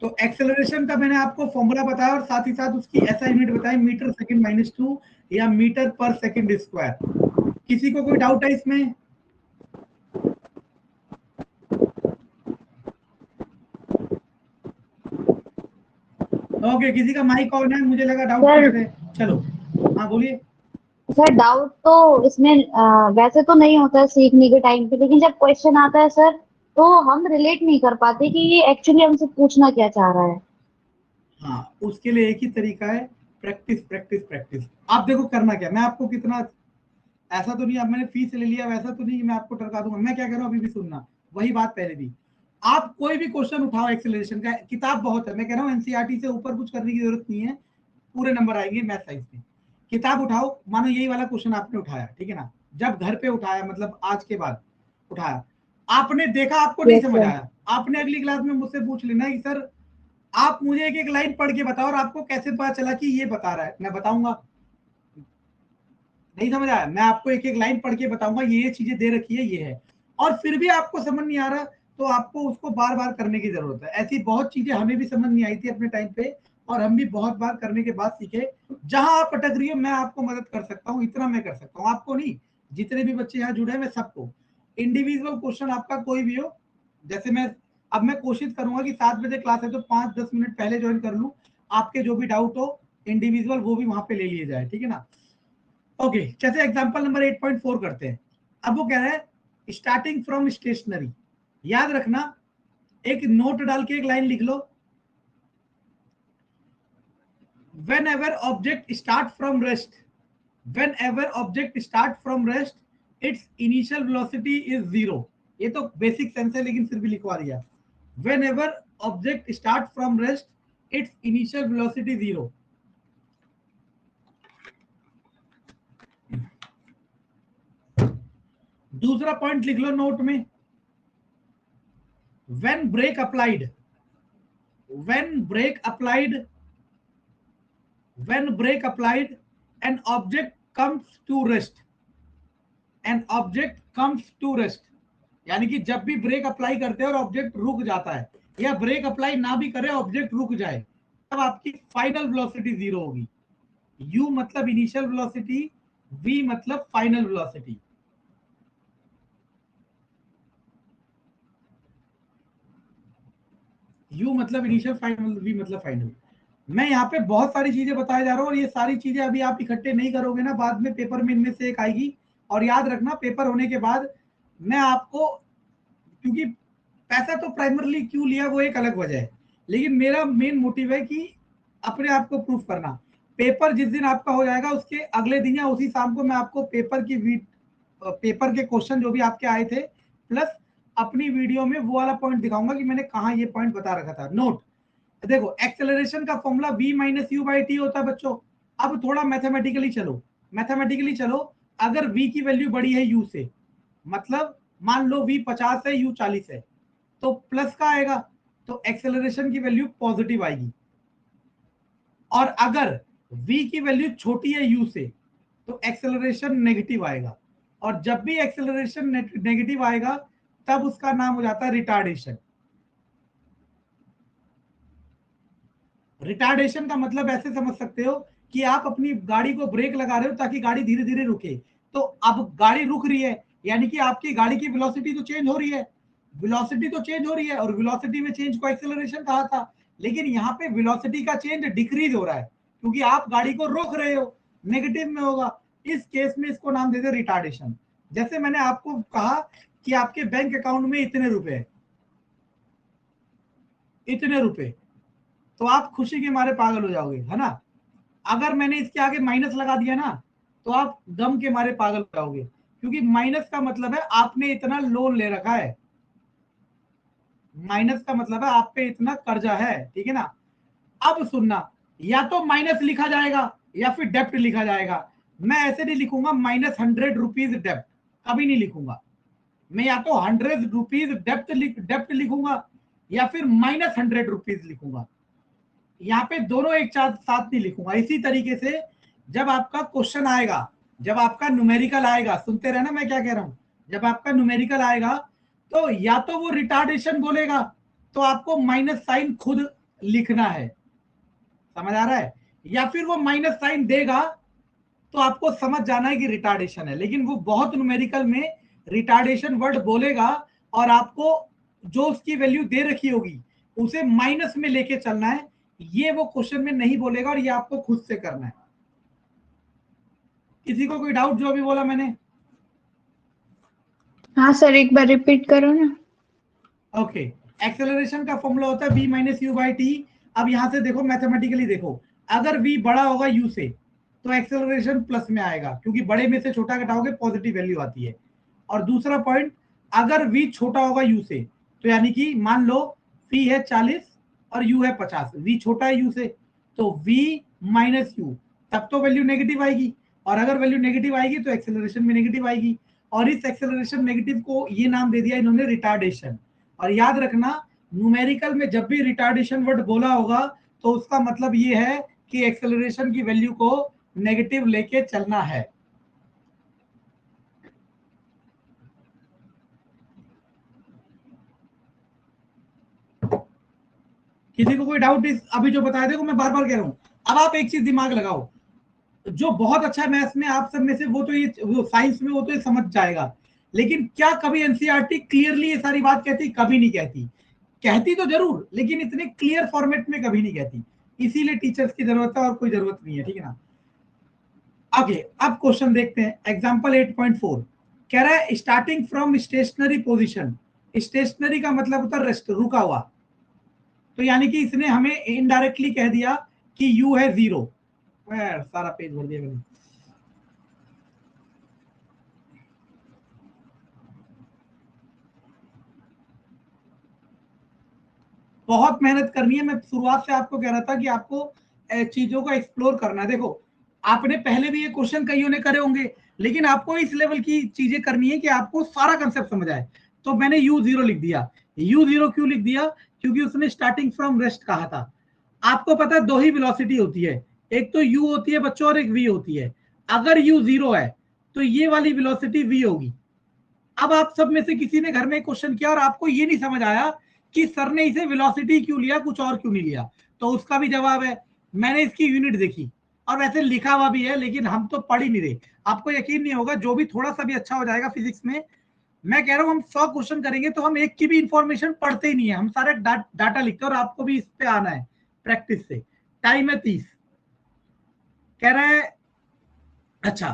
तो एक्सेलरेशन का मैंने आपको फॉर्मूला बताया और साथ ही साथ उसकी SI यूनिट बताई, मीटर सेकंड माइनस 2 या मीटर पर सेकंड स्क्वायर। किसी को कोई डाउट है इसमें। ओके, किसी का माइक ऑन है, मुझे लगा डाउट पूछ रहे हैं। चलो हाँ बोलिए। सर डाउट तो इसमें वैसे तो नहीं होता है सीखने के टाइम पे, लेकिन जब क्वेश्चन आता है सर तो हम रिलेट नहीं कर पाते कि ये एक्चुअली हमसे पूछना क्या चाह रहा है। हाँ, उसके लिए एक ही तरीका है, प्रैक्टिस प्रैक्टिस प्रैक्टिस। आप देखो करना क्या, मैं आपको कितना, ऐसा तो नहीं अब मैंने फीस ले लिया, वैसा तो नहीं कि मैं आपको टरका दूंगा। मैं क्या कह रहा हूँ अभी भी सुनना, वही बात पहले भी। आप कोई भी क्वेश्चन उठाओ एक्सेलरेशन का, किताब बहुत है, मैं कह रहा हूँ एनसीईआरटी से ऊपर कुछ करने की जरूरत नहीं है, पूरे नंबर आएंगे मैथ साइंस में। किताब उठाओ, मानो यही वाला क्वेश्चन आपने उठाया, ठीक है ना, जब घर पे उठाया मतलब आज के बाद उठाया, आपने देखा आपको नहीं समझ आया, आपने अगली क्लास में मुझसे पूछ लेना कि सर आप मुझे एक एक लाइन पढ़ के बताओ और आपको कैसे पता चला कि ये बता रहा है, मैं बताऊंगा। नहीं समझ आया, मैं आपको एक एक लाइन पढ़ के बताऊंगा ये चीजें दे रखी है, ये है, और फिर भी आपको समझ नहीं आ रहा तो आपको उसको बार बार करने की जरूरत है। ऐसी बहुत चीजें हमें भी समझ नहीं आई थी अपने टाइम पे, और हम भी बहुत बार करने के बाद सीखे। जहां आप अटक रही हो मैं आपको मदद कर सकता हूँ, इतना मैं कर सकता हूँ, आपको नहीं, जितने भी बच्चे यहाँ जुड़े हैं मैं सबको। इंडिविजुअल क्वेश्चन आपका कोई भी हो, जैसे मैं कोशिश करूंगा कि 7 बजे क्लास है तो 5-10 मिनट पहले ज्वाइन कर लूं, आपके जो भी डाउट हो इंडिविजुअल वो भी वहां पे ले लिए जाए, ठीक है ना। ओके, जैसे एग्जांपल नंबर 8.4 करते हैं। अब वो कह रहा है स्टार्टिंग फ्रॉम स्टेशनरी। याद रखना, एक नोट डाल के एक लाइन लिख लो, whenever object start from rest, whenever object start from rest its initial velocity is 0। ये तो बेसिक सेंस है लेकिन फिर भी लिखवा दिया, whenever object start from rest its initial velocity 0। दूसरा पॉइंट लिख लो नोट में, when brake applied, when brake applied, when brake applied an object comes to rest, an object comes to rest, यानी कि जब भी ब्रेक अप्लाई करते हैं और ऑब्जेक्ट रुक जाता है, या ब्रेक अप्लाई ना भी करे ऑब्जेक्ट रुक जाए, तब आपकी फाइनल वेलोसिटी 0 होगी। u मतलब इनिशियल वेलोसिटी, v मतलब फाइनल वेलोसिटी। u मतलब इनिशियल, फाइनल, v मतलब फाइनल। मैं यहाँ पे बहुत सारी चीजें बताया जा रहा हूँ और ये सारी चीजें अभी आप इकट्ठे नहीं करोगे ना, बाद में पेपर में इनमें से एक आएगी। और याद रखना, पेपर होने के बाद मैं आपको, क्योंकि पैसा तो प्राइमरली क्यों लिया वो एक अलग वजह है, लेकिन मेरा मेन मोटिव है कि अपने आप को प्रूफ करना। पेपर जिस दिन आपका हो जाएगा उसके अगले दिन या उसी शाम को मैं आपको पेपर के क्वेश्चन जो भी आपके आए थे प्लस अपनी वीडियो में वो वाला पॉइंट दिखाऊंगा कि मैंने कहा ये पॉइंट बता रखा था। नोट, देखो एक्सेलरेशन का formula v minus u by T होता है बच्चों। अब थोड़ा मैथमेटिकली चलो, अगर v की वैल्यू बड़ी है u से, मतलब मान लो v 50 है u 40 है, तो प्लस का आएगा, तो एक्सेलरेशन की वैल्यू पॉजिटिव आएगी। और अगर v की वैल्यू छोटी है u से, तो एक्सेलरेशन नेगेटिव आएगा। और जब भी एक्सेलरेशन नेगेटिव आएगा तब उसका नाम हो जाता है रिटार्डेशन। रिटार्डेशन का मतलब ऐसे समझ सकते हो कि आप अपनी गाड़ी को ब्रेक लगा रहे हो ताकि गाड़ी धीरे धीरे रुके, तो अब गाड़ी रुक रही है, यानी कि आपकी गाड़ी की वेलोसिटी तो चेंज हो रही है, और वेलोसिटी में चेंज को एक्सेलरेशन कहा था। लेकिन यहाँ पे वेलोसिटी का चेंज डिक्रीज हो रहा है क्योंकि आप गाड़ी को रोक रहे हो, नेगेटिव में होगा। इस केस में इसको नाम दे दे रिटार्डेशन। जैसे मैंने आपको कहा कि आपके बैंक अकाउंट में इतने रुपए, तो आप खुशी के मारे पागल हो जाओगे, है ना। अगर मैंने इसके आगे माइनस लगा दिया ना, तो आप गम के मारे पागल हो जाओगे, क्योंकि माइनस का मतलब है आपने इतना लोन ले रखा है, माइनस का मतलब है आप पे इतना कर्जा है, ठीक है ना। अब सुनना, या तो माइनस लिखा जाएगा या फिर डेप्ट लिखा जाएगा। मैं ऐसे नहीं लिखूंगा -100 रुपीज डेप्ट, कभी नहीं लिखूंगा। मैं या तो 100 रुपीज डेप्ट लिखूंगा या फिर -100 रुपीज लिखूंगा। यहाँ पे दोनों एक साथ नहीं लिखूंगा। इसी तरीके से जब आपका क्वेश्चन आएगा, जब आपका न्यूमेरिकल आएगा, सुनते रहना मैं क्या कह रहा हूं, जब आपका न्यूमेरिकल आएगा तो या तो वो रिटार्डेशन बोलेगा तो आपको माइनस साइन खुद लिखना है, समझ आ रहा है, या फिर वो माइनस साइन देगा तो आपको समझ जाना है कि रिटार्डेशन है। लेकिन वो बहुत न्यूमेरिकल में रिटार्डेशन वर्ड बोलेगा और आपको जो उसकी वैल्यू दे रखी होगी उसे माइनस में लेके चलना है। ये वो क्वेश्चन में नहीं बोलेगा और ये आपको खुद से करना है। किसी को कोई डाउट जो अभी बोला मैंने? हाँ सर, एक बार रिपीट करो ना। ओके, एक्सेलरेशन का फॉर्मूला होता है v minus u by T. अब यहां से देखो, मैथमेटिकली देखो, अगर v बड़ा होगा u से तो एक्सेलरेशन प्लस में आएगा, क्योंकि बड़े में से छोटा घटाओगे पॉजिटिव वैल्यू आती है। और दूसरा पॉइंट, अगर v छोटा होगा u से, तो यानी कि मान लो v है 40 और u है 50, v छोटा है u से, तो v माइनस यू, तब तो वैल्यू नेगेटिव आएगी। और अगर वैल्यू नेगेटिव आएगी तो एक्सेलरेशन भी नेगेटिव आएगी। और इस एक्सेलरेशन नेगेटिव को ये नाम दे दिया इन्होंने रिटार्डेशन। और याद रखना, न्यूमेरिकल में जब भी रिटार्डेशन वर्ड बोला होगा तो उसका मतलब ये है कि एक्सेलरेशन की वैल्यू को नेगेटिव लेके चलना है। किसी को कोई डाउट इस अभी जो बताया, देखो मैं बार बार कह रहा हूं, अब आप एक चीज दिमाग लगाओ, जो बहुत अच्छा है मैथ्स में आप सब में से, वो तो ये, वो साइंस में वो तो ये समझ जाएगा लेकिन क्या कभी एनसीईआरटी क्लियरली ये सारी बात कहती? कभी नहीं कहती। कहती तो जरूर, लेकिन इतने क्लियर फॉर्मेट में कभी नहीं कहती। इसीलिए टीचर्स की जरूरत है और कोई जरूरत नहीं है, ठीक है ना। आगे अब क्वेश्चन देखते हैं। एग्जांपल 8.4 कह रहा है starting from stationary position. Stationary का मतलब होता है रेस्ट, रुका हुआ। तो यानी कि इसने हमें इनडायरेक्टली कह दिया कि u है 0। सारा पेज भर दिया मैंने। बहुत मेहनत करनी है। मैं शुरुआत से आपको कह रहा था कि आपको चीजों को एक्सप्लोर करना है। देखो आपने पहले भी ये क्वेश्चन कईयों ने करे होंगे, लेकिन आपको इस लेवल की चीजें करनी है कि आपको सारा कंसेप्ट समझ आए। तो मैंने u0 लिख दिया। u0 क्यों लिख दिया? क्योंकि उसने स्टार्टिंग फ्रॉम रेस्ट कहा था। आपको पता है दो ही वेलोसिटी होती है, एक तो u होती है बच्चों और एक v होती है। अगर u0 है तो ये वाली वेलोसिटी v होगी। अब आप सब में से किसी ने घर में क्वेश्चन किया और आपको ये नहीं समझ आया कि सर ने इसे वेलोसिटी क्यों लिया, कुछ और क्यों नहीं लिया, तो उसका भी जवाब है मैंने इसकी यूनिट देखी और वैसे लिखा हुआ भी है, लेकिन हम तो पढ़ ही नहीं रहे। आपको यकीन नहीं होगा, जो भी थोड़ा सा भी अच्छा हो जाएगा फिजिक्स में, मैं कह रहा हूँ हम 100 क्वेश्चन करेंगे तो हम एक की भी इंफॉर्मेशन पढ़ते ही नहीं है, हम सारे डाटा लिखते हैं। और आपको भी इस पे आना है प्रैक्टिस से। टाइम है 30। कह रहा है अच्छा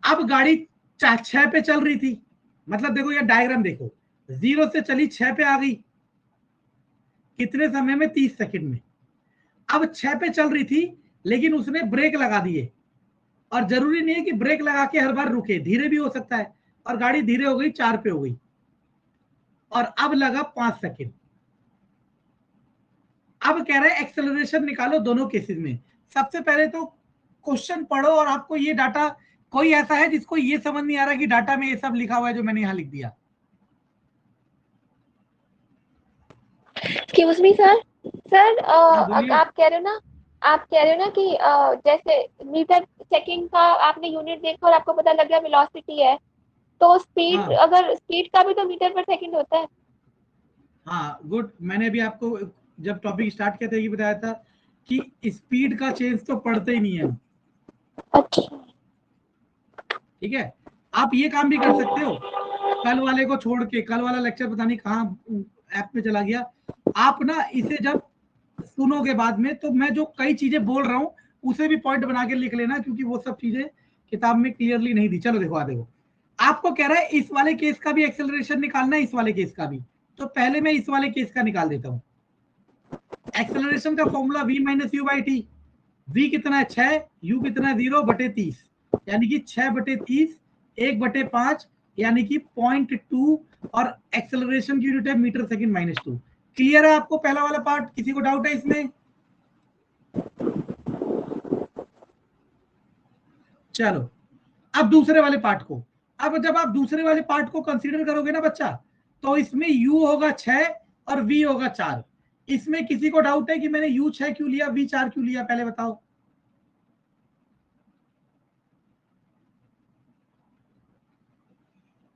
अब गाड़ी 6 पे चल रही थी, मतलब देखो ये डायग्राम देखो, 0 से चली 6 पे आ गई कितने समय में? 30 सेकंड में। अब 6 पे चल रही थी लेकिन उसने ब्रेक लगा दिए, और जरूरी नहीं है कि ब्रेक लगा के हर बार रुके, धीरे भी हो सकता है, और गाड़ी धीरे हो गई 4 पे हो गई, और अब लगा 5 सेकंड। अब कह रहे हैं एक्सेलरेशन निकालो दोनों केसेस में। सबसे पहले तो क्वेश्चन पढ़ो और आपको ये डाटा, कोई ऐसा है जिसको ये समझ नहीं आ रहा कि डाटा में ये सब लिखा हुआ है जो मैंने यहाँ लिख दिया? Excuse me sir. सर बोलिए। आप कह रहे हो ना, कि जैसे मीटर सेकंड का आपने यूनिट देखा और आपको पता लग गया वेलोसिटी है, तो स्पीड, हाँ अगर स्पीड का भी तो मीटर पर सेकंड होता है। हाँ गुड। मैंने भी आपको जब टॉपिक स्टार्ट किया था ये बताया था कि स्पीड का चेंज तो पढ़ते ही नहीं है हम। अच्छा। ठीक है, आप ये काम भी कर सकते हो, कल वाले को छोड़ के, कल वाला लेक्चर पता नहीं कहाँ ऐप में चला गया, आप ना इसे जब सुनोगे बाद में, तो मैं जो कई चीजें बोल रहा हूँ उसे भी पॉइंट बना के लिख लेना, क्योंकि वो सब चीजें किताब में क्लियरली नहीं दी। चलो देखो आ देखो, आपको कह रहा है इस वाले केस का भी एक्सेलरेशन निकालना है, इस वाले केस का भी। तो पहले मैं इस वाले केस का निकाल देता हूँ। एक्सेलरेशन का formula v minus u by T. v कितना है 6, u कितना है 0/30, यानी कि 6/30 1/5, यानी कि 0.2, और एक्सेलरेशन की यूनिट है मीटर सेकंड माइनस 2। क्लियर है आपको पहला वाला पार्ट? किसी को डाउट है इसमें? चलो अब दूसरे वाले पार्ट को, अब जब आप दूसरे वाले पार्ट को कंसीडर करोगे ना बच्चा, तो इसमें u होगा 6 और v होगा 4। इसमें किसी को डाउट है कि मैंने u 6 क्यों लिया, v 4 क्यों लिया? पहले बताओ।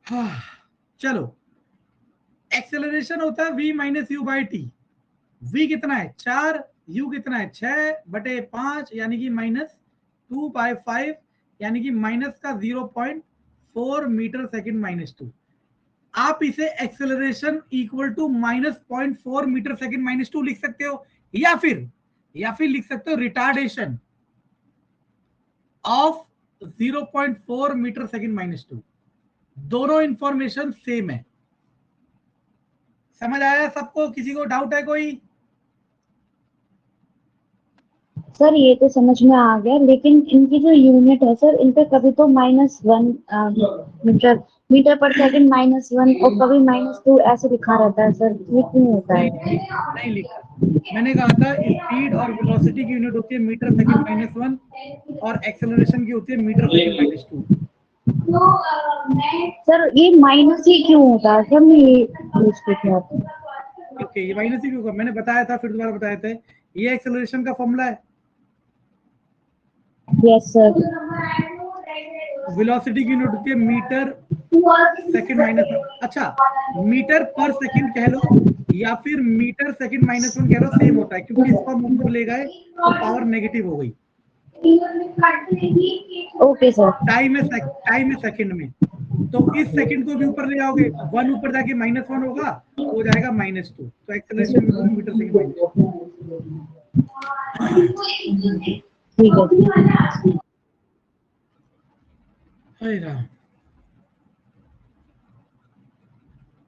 हाँ चलो, एक्सेलरेशन होता है v minus u by T. v कितना है 4, u कितना है 6/5, यानी कि -2/5, यानी कि माइनस का 0.4 मीटर सेकंड माइनस 2। आप इसे acceleration equal to -0.4 metre second minus 2 लिख सकते हो, या फिर लिख सकते हो retardation of 0.4 metre second minus 2। दोनों इंफॉर्मेशन सेम है। समझ आया सबको? किसी को डाउट है कोई? सर ये तो समझ में आ गया, लेकिन इनकी जो यूनिट है सर, इन पे कभी तो -1 मीटर पर सेकंड -1 और कभी -2 ऐसे लिखा रहता है सर, ये क्यों होता नहीं है? नहीं लिखा। मैंने कहा था स्पीड और वेलोसिटी की यूनिट होती है मीटर सेकंड -1, और एक्सेलरेशन की होती है मीटर सेकंड -2। सर ये माइनस ही क्यों होता है सर, मैं ये पूछ रही थी। ओके, ये माइनस ही क्यों होगा? मैंने बताया था, फिर दोबारा बताया था, ये एक्सेलरेशन का फॉर्मूला है। Yes sir. वेलोसिटी की यूनिट होती है मीटर सेकंड -1। अच्छा, मीटर पर सेकंड कह लो या फिर मीटर सेकंड -1 कह लो, सेम होता है, क्योंकि इसको हम ऊपर ले गए तो पावर नेगेटिव हो गई। Okay sir. टाइम है सेकंड में, तो तो इस सेकंड को भी ऊपर ले जाओगे, 1 ऊपर जाके -1 होगा, तो हो जाएगा -2, तो एक्सेलरेशन मीटर सेकंड माइनस।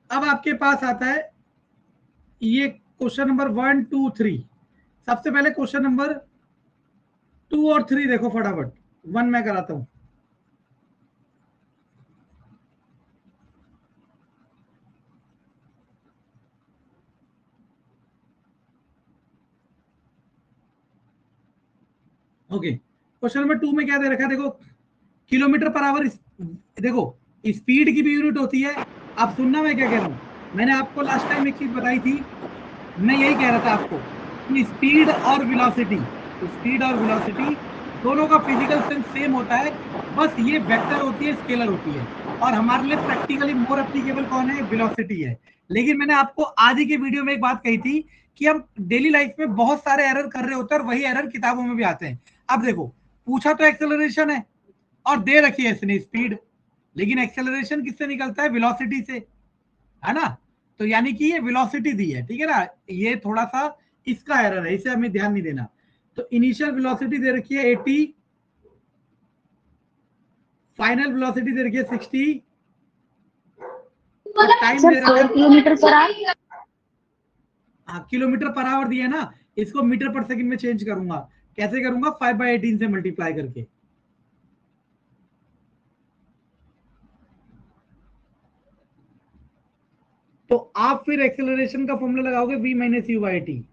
अब आपके पास आता है ये क्वेश्चन नंबर 1, 2, 3। सबसे पहले क्वेश्चन नंबर 2 और 3 देखो फटाफट, 1 मैं कराता हूं। ओके, क्वेश्चन नंबर 2 में क्या दे रखा है, देखो किलोमीटर पर आवर। देखो स्पीड की भी यूनिट होती है। आप सुनना मैं क्या कह रहा हूं, मैंने आपको लास्ट टाइम एक चीज बताई थी, मैं यही कह रहा था आपको कि स्पीड और वेलोसिटी दोनों का फिजिकल सेंस सेम होता है, बस ये वेक्टर होती है, स्केलर होती है, और हमारे लिए प्रैक्टिकली मोर एप्लीकेबल कौन है, वेलोसिटी है। लेकिन मैंने आपको आज ही के वीडियो में एक बात कही थी कि हम डेली लाइफ में बहुत सारे एरर कर रहे होते हैं और वही एरर किताबों में भी आते हैं। अब देखो पूछा तो एक्सेलरेशन है और दे रखी है इसने स्पीड, लेकिन एक्सेलरेशन किससे निकलता है, वेलोसिटी से, है ना। तो यानी कि ये वेलोसिटी दी है, ठीक है ना, ये थोड़ा सा इसका एरर है, इसे हमें ध्यान नहीं देना। तो इनिशियल वेलोसिटी दे रखी है 80, फाइनल वेलोसिटी दे रखी है 60, और टाइम दे रखा है किलोमीटर पर आवर। हाँ किलोमीटर पर आवर दिया है ना, इसको मीटर पर सेकंड में चेंज करूंगा। कैसे करूंगा, 5/18 से मल्टीप्लाई करके। तो आप फिर एक्सेलरेशन का फॉर्मूला लगाओगे v - u/t।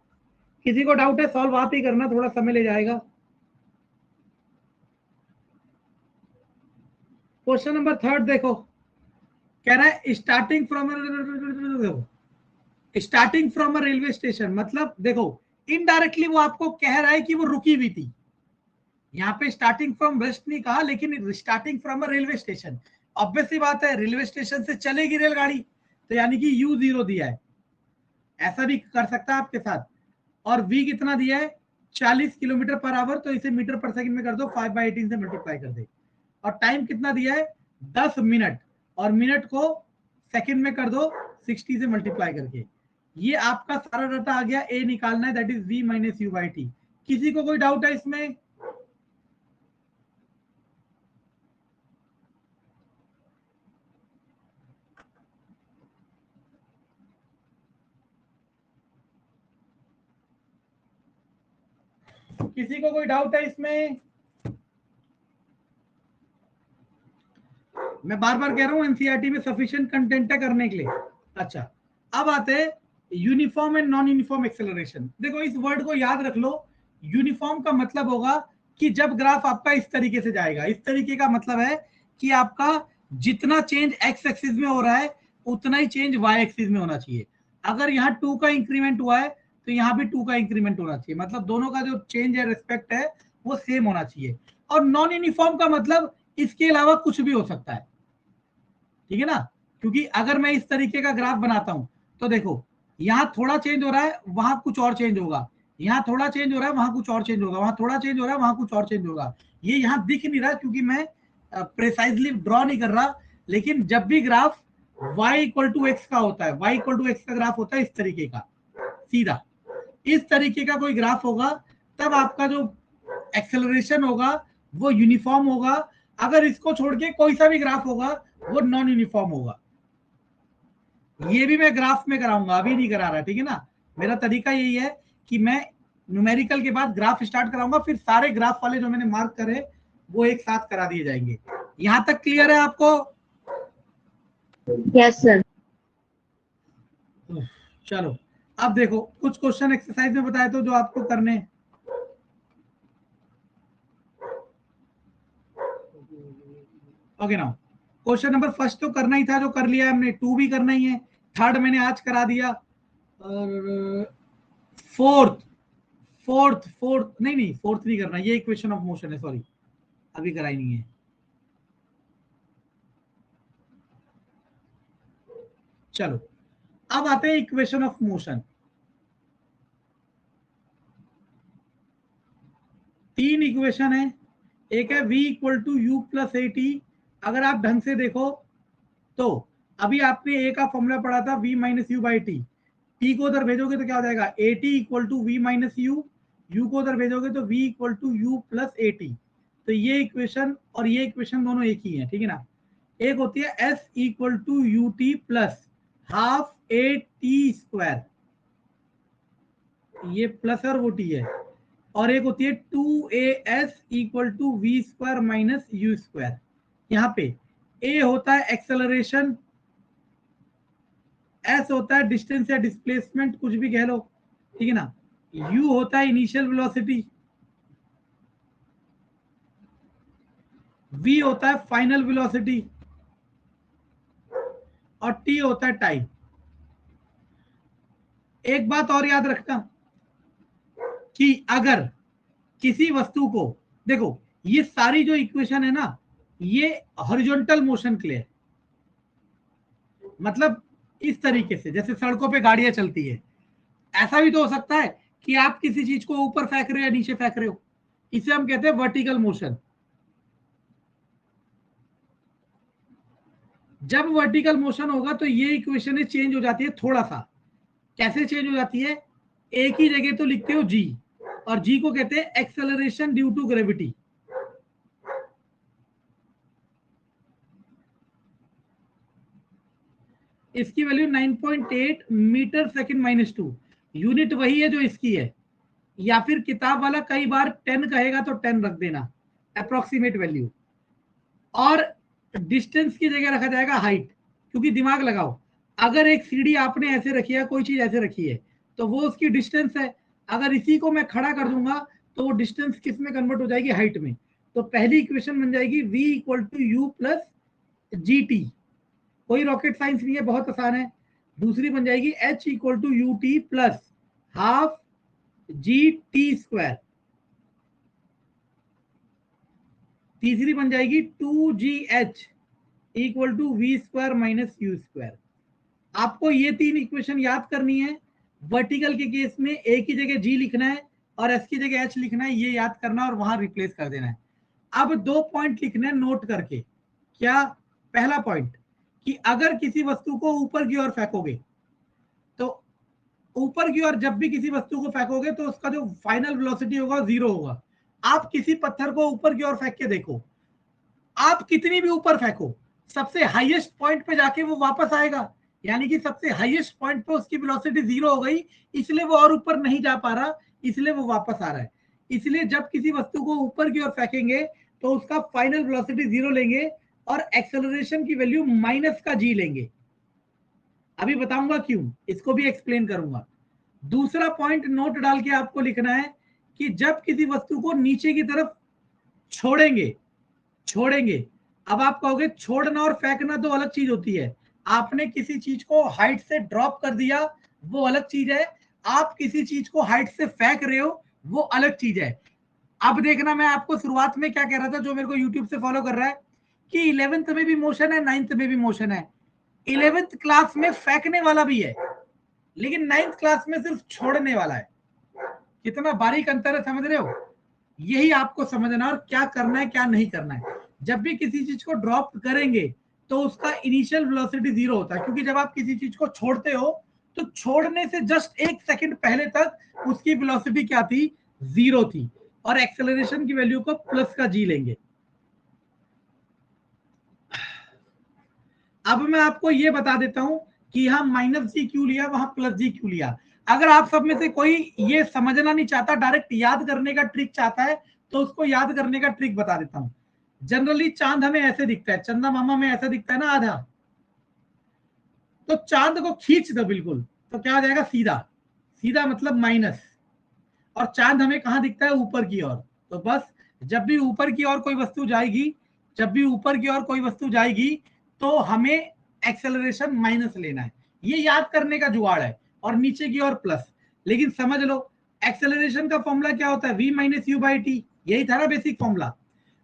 किसी को डाउट है, सॉल्व आप ही करना, थोड़ा समय ले जाएगा। क्वेश्चन नंबर 3 देखो, कह रहा है starting from a railway station. मतलब देखो इनडायरेक्टली वो आपको कह रहा है कि वो रुकी हुई थी। यहाँ पे स्टार्टिंग फ्रॉम वेस्ट नहीं कहा, लेकिन starting from a railway station. Obvious सी बात है, रेलवे स्टेशन से चलेगी रेलगाड़ी, तो यानी कि u0 दिया है। ऐसा भी कर सकता है आपके साथ। और v कितना दिया है, 40 किलोमीटर पर आवर, तो इसे मीटर पर सेकंड में कर दो, 5/18 से मल्टीप्लाई कर दे। और टाइम कितना दिया है, 10 मिनट, और मिनट को सेकंड में कर दो 60 से मल्टीप्लाई करके। ये आपका सारा डाटा आ गया, ए निकालना है, दैट इज v - u/t। किसी को कोई डाउट है इसमें? किसी को कोई डाउट है इसमें? मैं बार बार कह रहा हूं एनसीईआरटी में सफिशिएंट कंटेंट है करने के लिए। अच्छा, अब आते हैं uniform and non uniform acceleration. देखो इस वर्ड को याद रख लो, यूनिफॉर्म का मतलब होगा कि जब ग्राफ आपका इस तरीके से जाएगा, इस तरीके का मतलब है कि आपका जितना चेंज एक्स एक्सिस में हो रहा है उतना ही चेंज वाई एक्सिस में होना चाहिए। अगर यहाँ 2 का इंक्रीमेंट हुआ है तो यहाँ भी 2 का इंक्रीमेंट होना चाहिए, मतलब दोनों का जो चेंज है, रिस्पेक्ट है, वो सेम होना चाहिए। और नॉन यूनिफॉर्म का मतलब इसके अलावा कुछ भी हो सकता है, ठीक है ना। क्योंकि अगर मैं इस तरीके का ग्राफ बनाता हूं तो देखो यहां थोड़ा चेंज हो रहा है, वहां कुछ और चेंज होगा, यहां थोड़ा चेंज हो रहा है, वहां कुछ और चेंज होगा, वहां थोड़ा चेंज हो रहा है, वहां कुछ और चेंज होगा। ये यहां दिख नहीं रहा क्योंकि मैं प्रिसाइजली ड्रॉ नहीं कर रहा। लेकिन जब भी ग्राफ y = x का होता है, y = x का ग्राफ होता है इस तरीके का, सीधा इस तरीके का कोई ग्राफ होगा, तब आपका जो एक्सेलरेशन होगा वो यूनिफॉर्म होगा। अगर इसको छोड़ के कोई सा भी ग्राफ होगा वो नॉन यूनिफॉर्म होगा। ये भी मैं ग्राफ में कराऊंगा, अभी नहीं करा रहा, ठीक है ना। मेरा तरीका यही है कि मैं न्यूमेरिकल के बाद ग्राफ स्टार्ट कराऊंगा, फिर सारे ग्राफ वाले जो मैंने मार्क करे वो एक साथ करा दिए जाएंगे। यहां तक क्लियर है आपको? Yes sir. चलो अब देखो कुछ क्वेश्चन एक्सरसाइज में बताए तो जो आपको करने हैं। Okay now question number first तो करना ही था, जो कर लिया है हमने। 2 भी करना ही है, 3rd मैंने आज करा दिया, और 4th नहीं 4th नहीं करना, ये इक्वेशन ऑफ मोशन है, सॉरी अभी कराई नहीं है। चलो अब आते हैं इक्वेशन ऑफ मोशन। 3 इक्वेशन है, एक है v = u + at। अगर आप ढंग से देखो तो अभी आपने ए का फॉर्मूला पढ़ा था v minus u by t, t को उधर भेजोगे तो क्या हो जाएगा a t equal to v minus u, u को उधर भेजोगे तो v equal to u plus a t. तो ये इक्वेशन और ये इक्वेशन दोनों एक ही है, ठीक है ना। एक होती है s equal to u t plus half a t square, ये प्लस और वो टी है, और एक होती है 2as equal to v square minus u square. यहाँ पे a होता है एक्सेलरेशन, s होता है डिस्टेंस या डिस्प्लेसमेंट, कुछ भी कह लो, ठीक है ना। u होता है इनिशियल वेलोसिटी, v होता है फाइनल वेलोसिटी, और t होता है टाइम। एक बात और याद रखना कि अगर किसी वस्तु को, देखो ये सारी जो इक्वेशन है ना, ये हॉरिजॉन्टल मोशन के लिए, मतलब इस तरीके से जैसे सड़कों पे गाड़ियां चलती है, ऐसा भी तो हो सकता है कि आप किसी चीज को ऊपर फेंक रहे हो या नीचे फेंक रहे हो, इसे हम कहते हैं वर्टिकल मोशन। जब वर्टिकल मोशन होगा तो ये इक्वेशन चेंज हो जाती है थोड़ा सा। कैसे चेंज हो जाती है, एक ही जगह तो लिखते हो जी, और जी को कहते हैं एक्सेलरेशन ड्यू टू ग्रेविटी। इसकी value 9.8 metre second minus 2, unit वही है जो इसकी है, या फिर किताब वाला कई बार 10 कहेगा तो 10 रख देना अप्रोक्सीमेट वैल्यू, और डिस्टेंस की जगह रखा जाएगा हाइट। क्योंकि दिमाग लगाओ, अगर एक सीढ़ी आपने ऐसे रखी है, कोई चीज ऐसे रखी है, तो वो उसकी डिस्टेंस है। अगर इसी को मैं खड़ा कर दूंगा तो वो डिस्टेंस किस में कन्वर्ट हो जाएगी, हाइट में। तो पहली इक्वेशन बन जाएगी v equal to u plus g t, कोई रॉकेट साइंस नहीं है, बहुत आसान है। दूसरी बन जाएगी h equal to u t plus half g t square. तीसरी बन जाएगी 2gh equal to v square minus u square. आपको ये तीन इक्वेशन याद करनी है। वर्टिकल के केस में a की जगह g लिखना है और s की जगह h लिखना है, ये याद करना और वहां रिप्लेस कर देना है। अब 2 पॉइंट लिखने हैं नोट करके। क्या? पहला पॉइंट कि अगर किसी वस्तु को ऊपर की ओर फेंकोगे, तो ऊपर की ओर जब भी किसी वस्तु को फेंकोगे तो उसका जो फाइनल वेलोसिटी होगा 0 होगा। आप किसी पत्थर को ऊपर की ओर फेंक के देखो, आप कितनी भी ऊपर फेंको, सबसे हाईएस्ट पॉइंट पे जाके वो वापस आएगा। यानी कि सबसे हाईएस्ट पॉइंट पे उसकी वेलोसिटी 0 हो गई, इसलिए वो और ऊपर नहीं जा पा रहा, इसलिए वो वापस आ रहा है। इसलिए जब किसी वस्तु को ऊपर की ओर फेंकेंगे तो उसका फाइनल वेलोसिटी 0 लेंगे और एक्सेलरेशन की वैल्यू माइनस का जी लेंगे। अभी बताऊंगा क्यों, इसको भी एक्सप्लेन करूंगा। दूसरा पॉइंट नोट डाल के आपको लिखना है कि जब किसी वस्तु को नीचे की तरफ छोड़ेंगे, अब आप कहोगे छोड़ना और फेंकना दो अलग चीज होती है। आपने किसी चीज को हाइट से ड्रॉप कर दिया, वो अलग चीज है। आप किसी चीज को हाइट से फेंक रहे हो, वो अलग चीज है। अब देखना, मैं आपको शुरुआत में क्या कह रहा था, जो मेरे को यूट्यूब से फॉलो कर रहा है, कि 11th में भी मोशन है, 9th में भी मोशन है। 11th क्लास में फेंकने वाला भी है, लेकिन 9th क्लास में सिर्फ छोड़ने वाला है। कितना बारीक अंतर है, समझ रहे हो? यही आपको समझना और क्या करना है क्या नहीं करना है। जब भी किसी चीज को ड्रॉप करेंगे तो उसका इनिशियल वेलोसिटी 0 होता है, क्योंकि जब आप किसी चीज को छोड़ते हो तो छोड़ने से जस्ट 1 सेकंड पहले तक उसकी वेलोसिटी क्या थी, 0 थी, और एक्सेलरेशन की वैल्यू को प्लस का जी लेंगे। अब मैं आपको ये बता देता हूं कि यहां माइनस जी क्यों लिया, वहां प्लस जी क्यों लिया। अगर आप सब में से कोई ये समझना नहीं चाहता, डायरेक्ट याद करने का ट्रिक चाहता है, तो उसको याद करने का ट्रिक बता देता हूं। जनरली चांद हमें ऐसे दिखता है, चंदा मामा में ऐसा दिखता है ना आधा, तो चांद को खींच दो बिल्कुल, तो क्या हो जाएगा, सीधा। सीधा मतलब माइनस। और चांद हमें कहां दिखता है, ऊपर की ओर। तो बस जब भी ऊपर की ओर कोई वस्तु जाएगी, तो हमें एक्सेलरेशन माइनस लेना है। ये याद करने का जुगाड़ है, और नीचे की ओर प्लस। लेकिन समझ लो, एक्सेलरेशन का फॉर्मूला क्या होता है, v minus u by T, यही था ना बेसिक फॉर्मूला।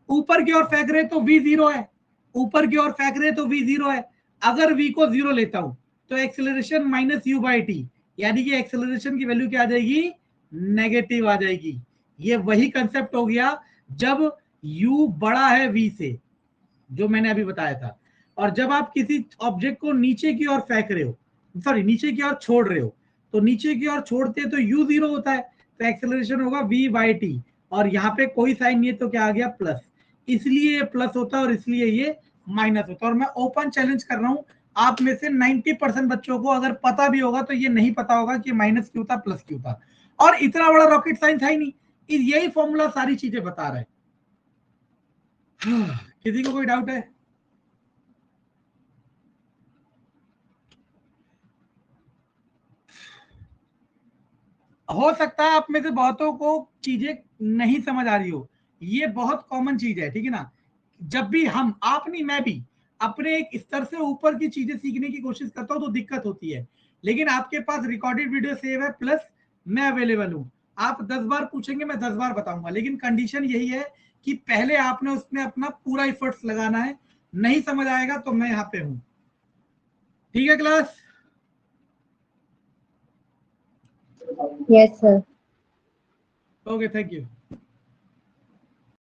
ऊपर की ओर फेंक रहे तो v 0 है, ऊपर की ओर फेंक रहे तो v 0 है। अगर v को 0 लेता हूं तो acceleration minus u by T, यानी कि एक्सेलरेशन की वैल्यू क्या आ जाएगी, नेगेटिव आ जाएगी। ये वही कंसेप्ट हो गया जब u बड़ा है v से, जो मैंने अभी बताया था। और जब आप किसी ऑब्जेक्ट को नीचे की ओर फेंक रहे हो, सॉरी नीचे की ओर छोड़ रहे हो, तो नीचे की ओर छोड़ते हैं तो u 0 होता है, तो एक्सेलरेशन होगा v/t, और यहाँ पे कोई साइन नहीं है तो क्या आ गया प्लस, इसलिए ये प्लस होता है और इसलिए ये माइनस होता है। और मैं ओपन चैलेंज कर रहा हूँ, आप में से 90% बच्चों को अगर पता भी होगा तो ये नहीं पता होगा कि माइनस क्यों था प्लस क्यों था, और इतना बड़ा रॉकेट साइंस था ही नहीं, यही फॉर्मूला सारी चीजें बता रहा है। किसी को कोई डाउट है? हो सकता है आप में से बहुतों को चीजें नहीं समझ आ रही हो, ये बहुत कॉमन चीज है, ठीक है ना। जब भी हम, आप नहीं मैं भी, अपने एक स्तर से ऊपर की चीजें सीखने की कोशिश करता हूं तो दिक्कत होती है, लेकिन आपके पास रिकॉर्डेड वीडियो सेव है, प्लस मैं अवेलेबल हूं, आप 10 बार पूछेंगे मैं 10 बार बताऊंगा, लेकिन कंडीशन यही है कि पहले आपने उसमें अपना पूरा एफर्ट्स लगाना है, नहीं समझ आएगा तो मैं यहाँ पे हूं, ठीक है class? Yes, sir. Okay, thank you.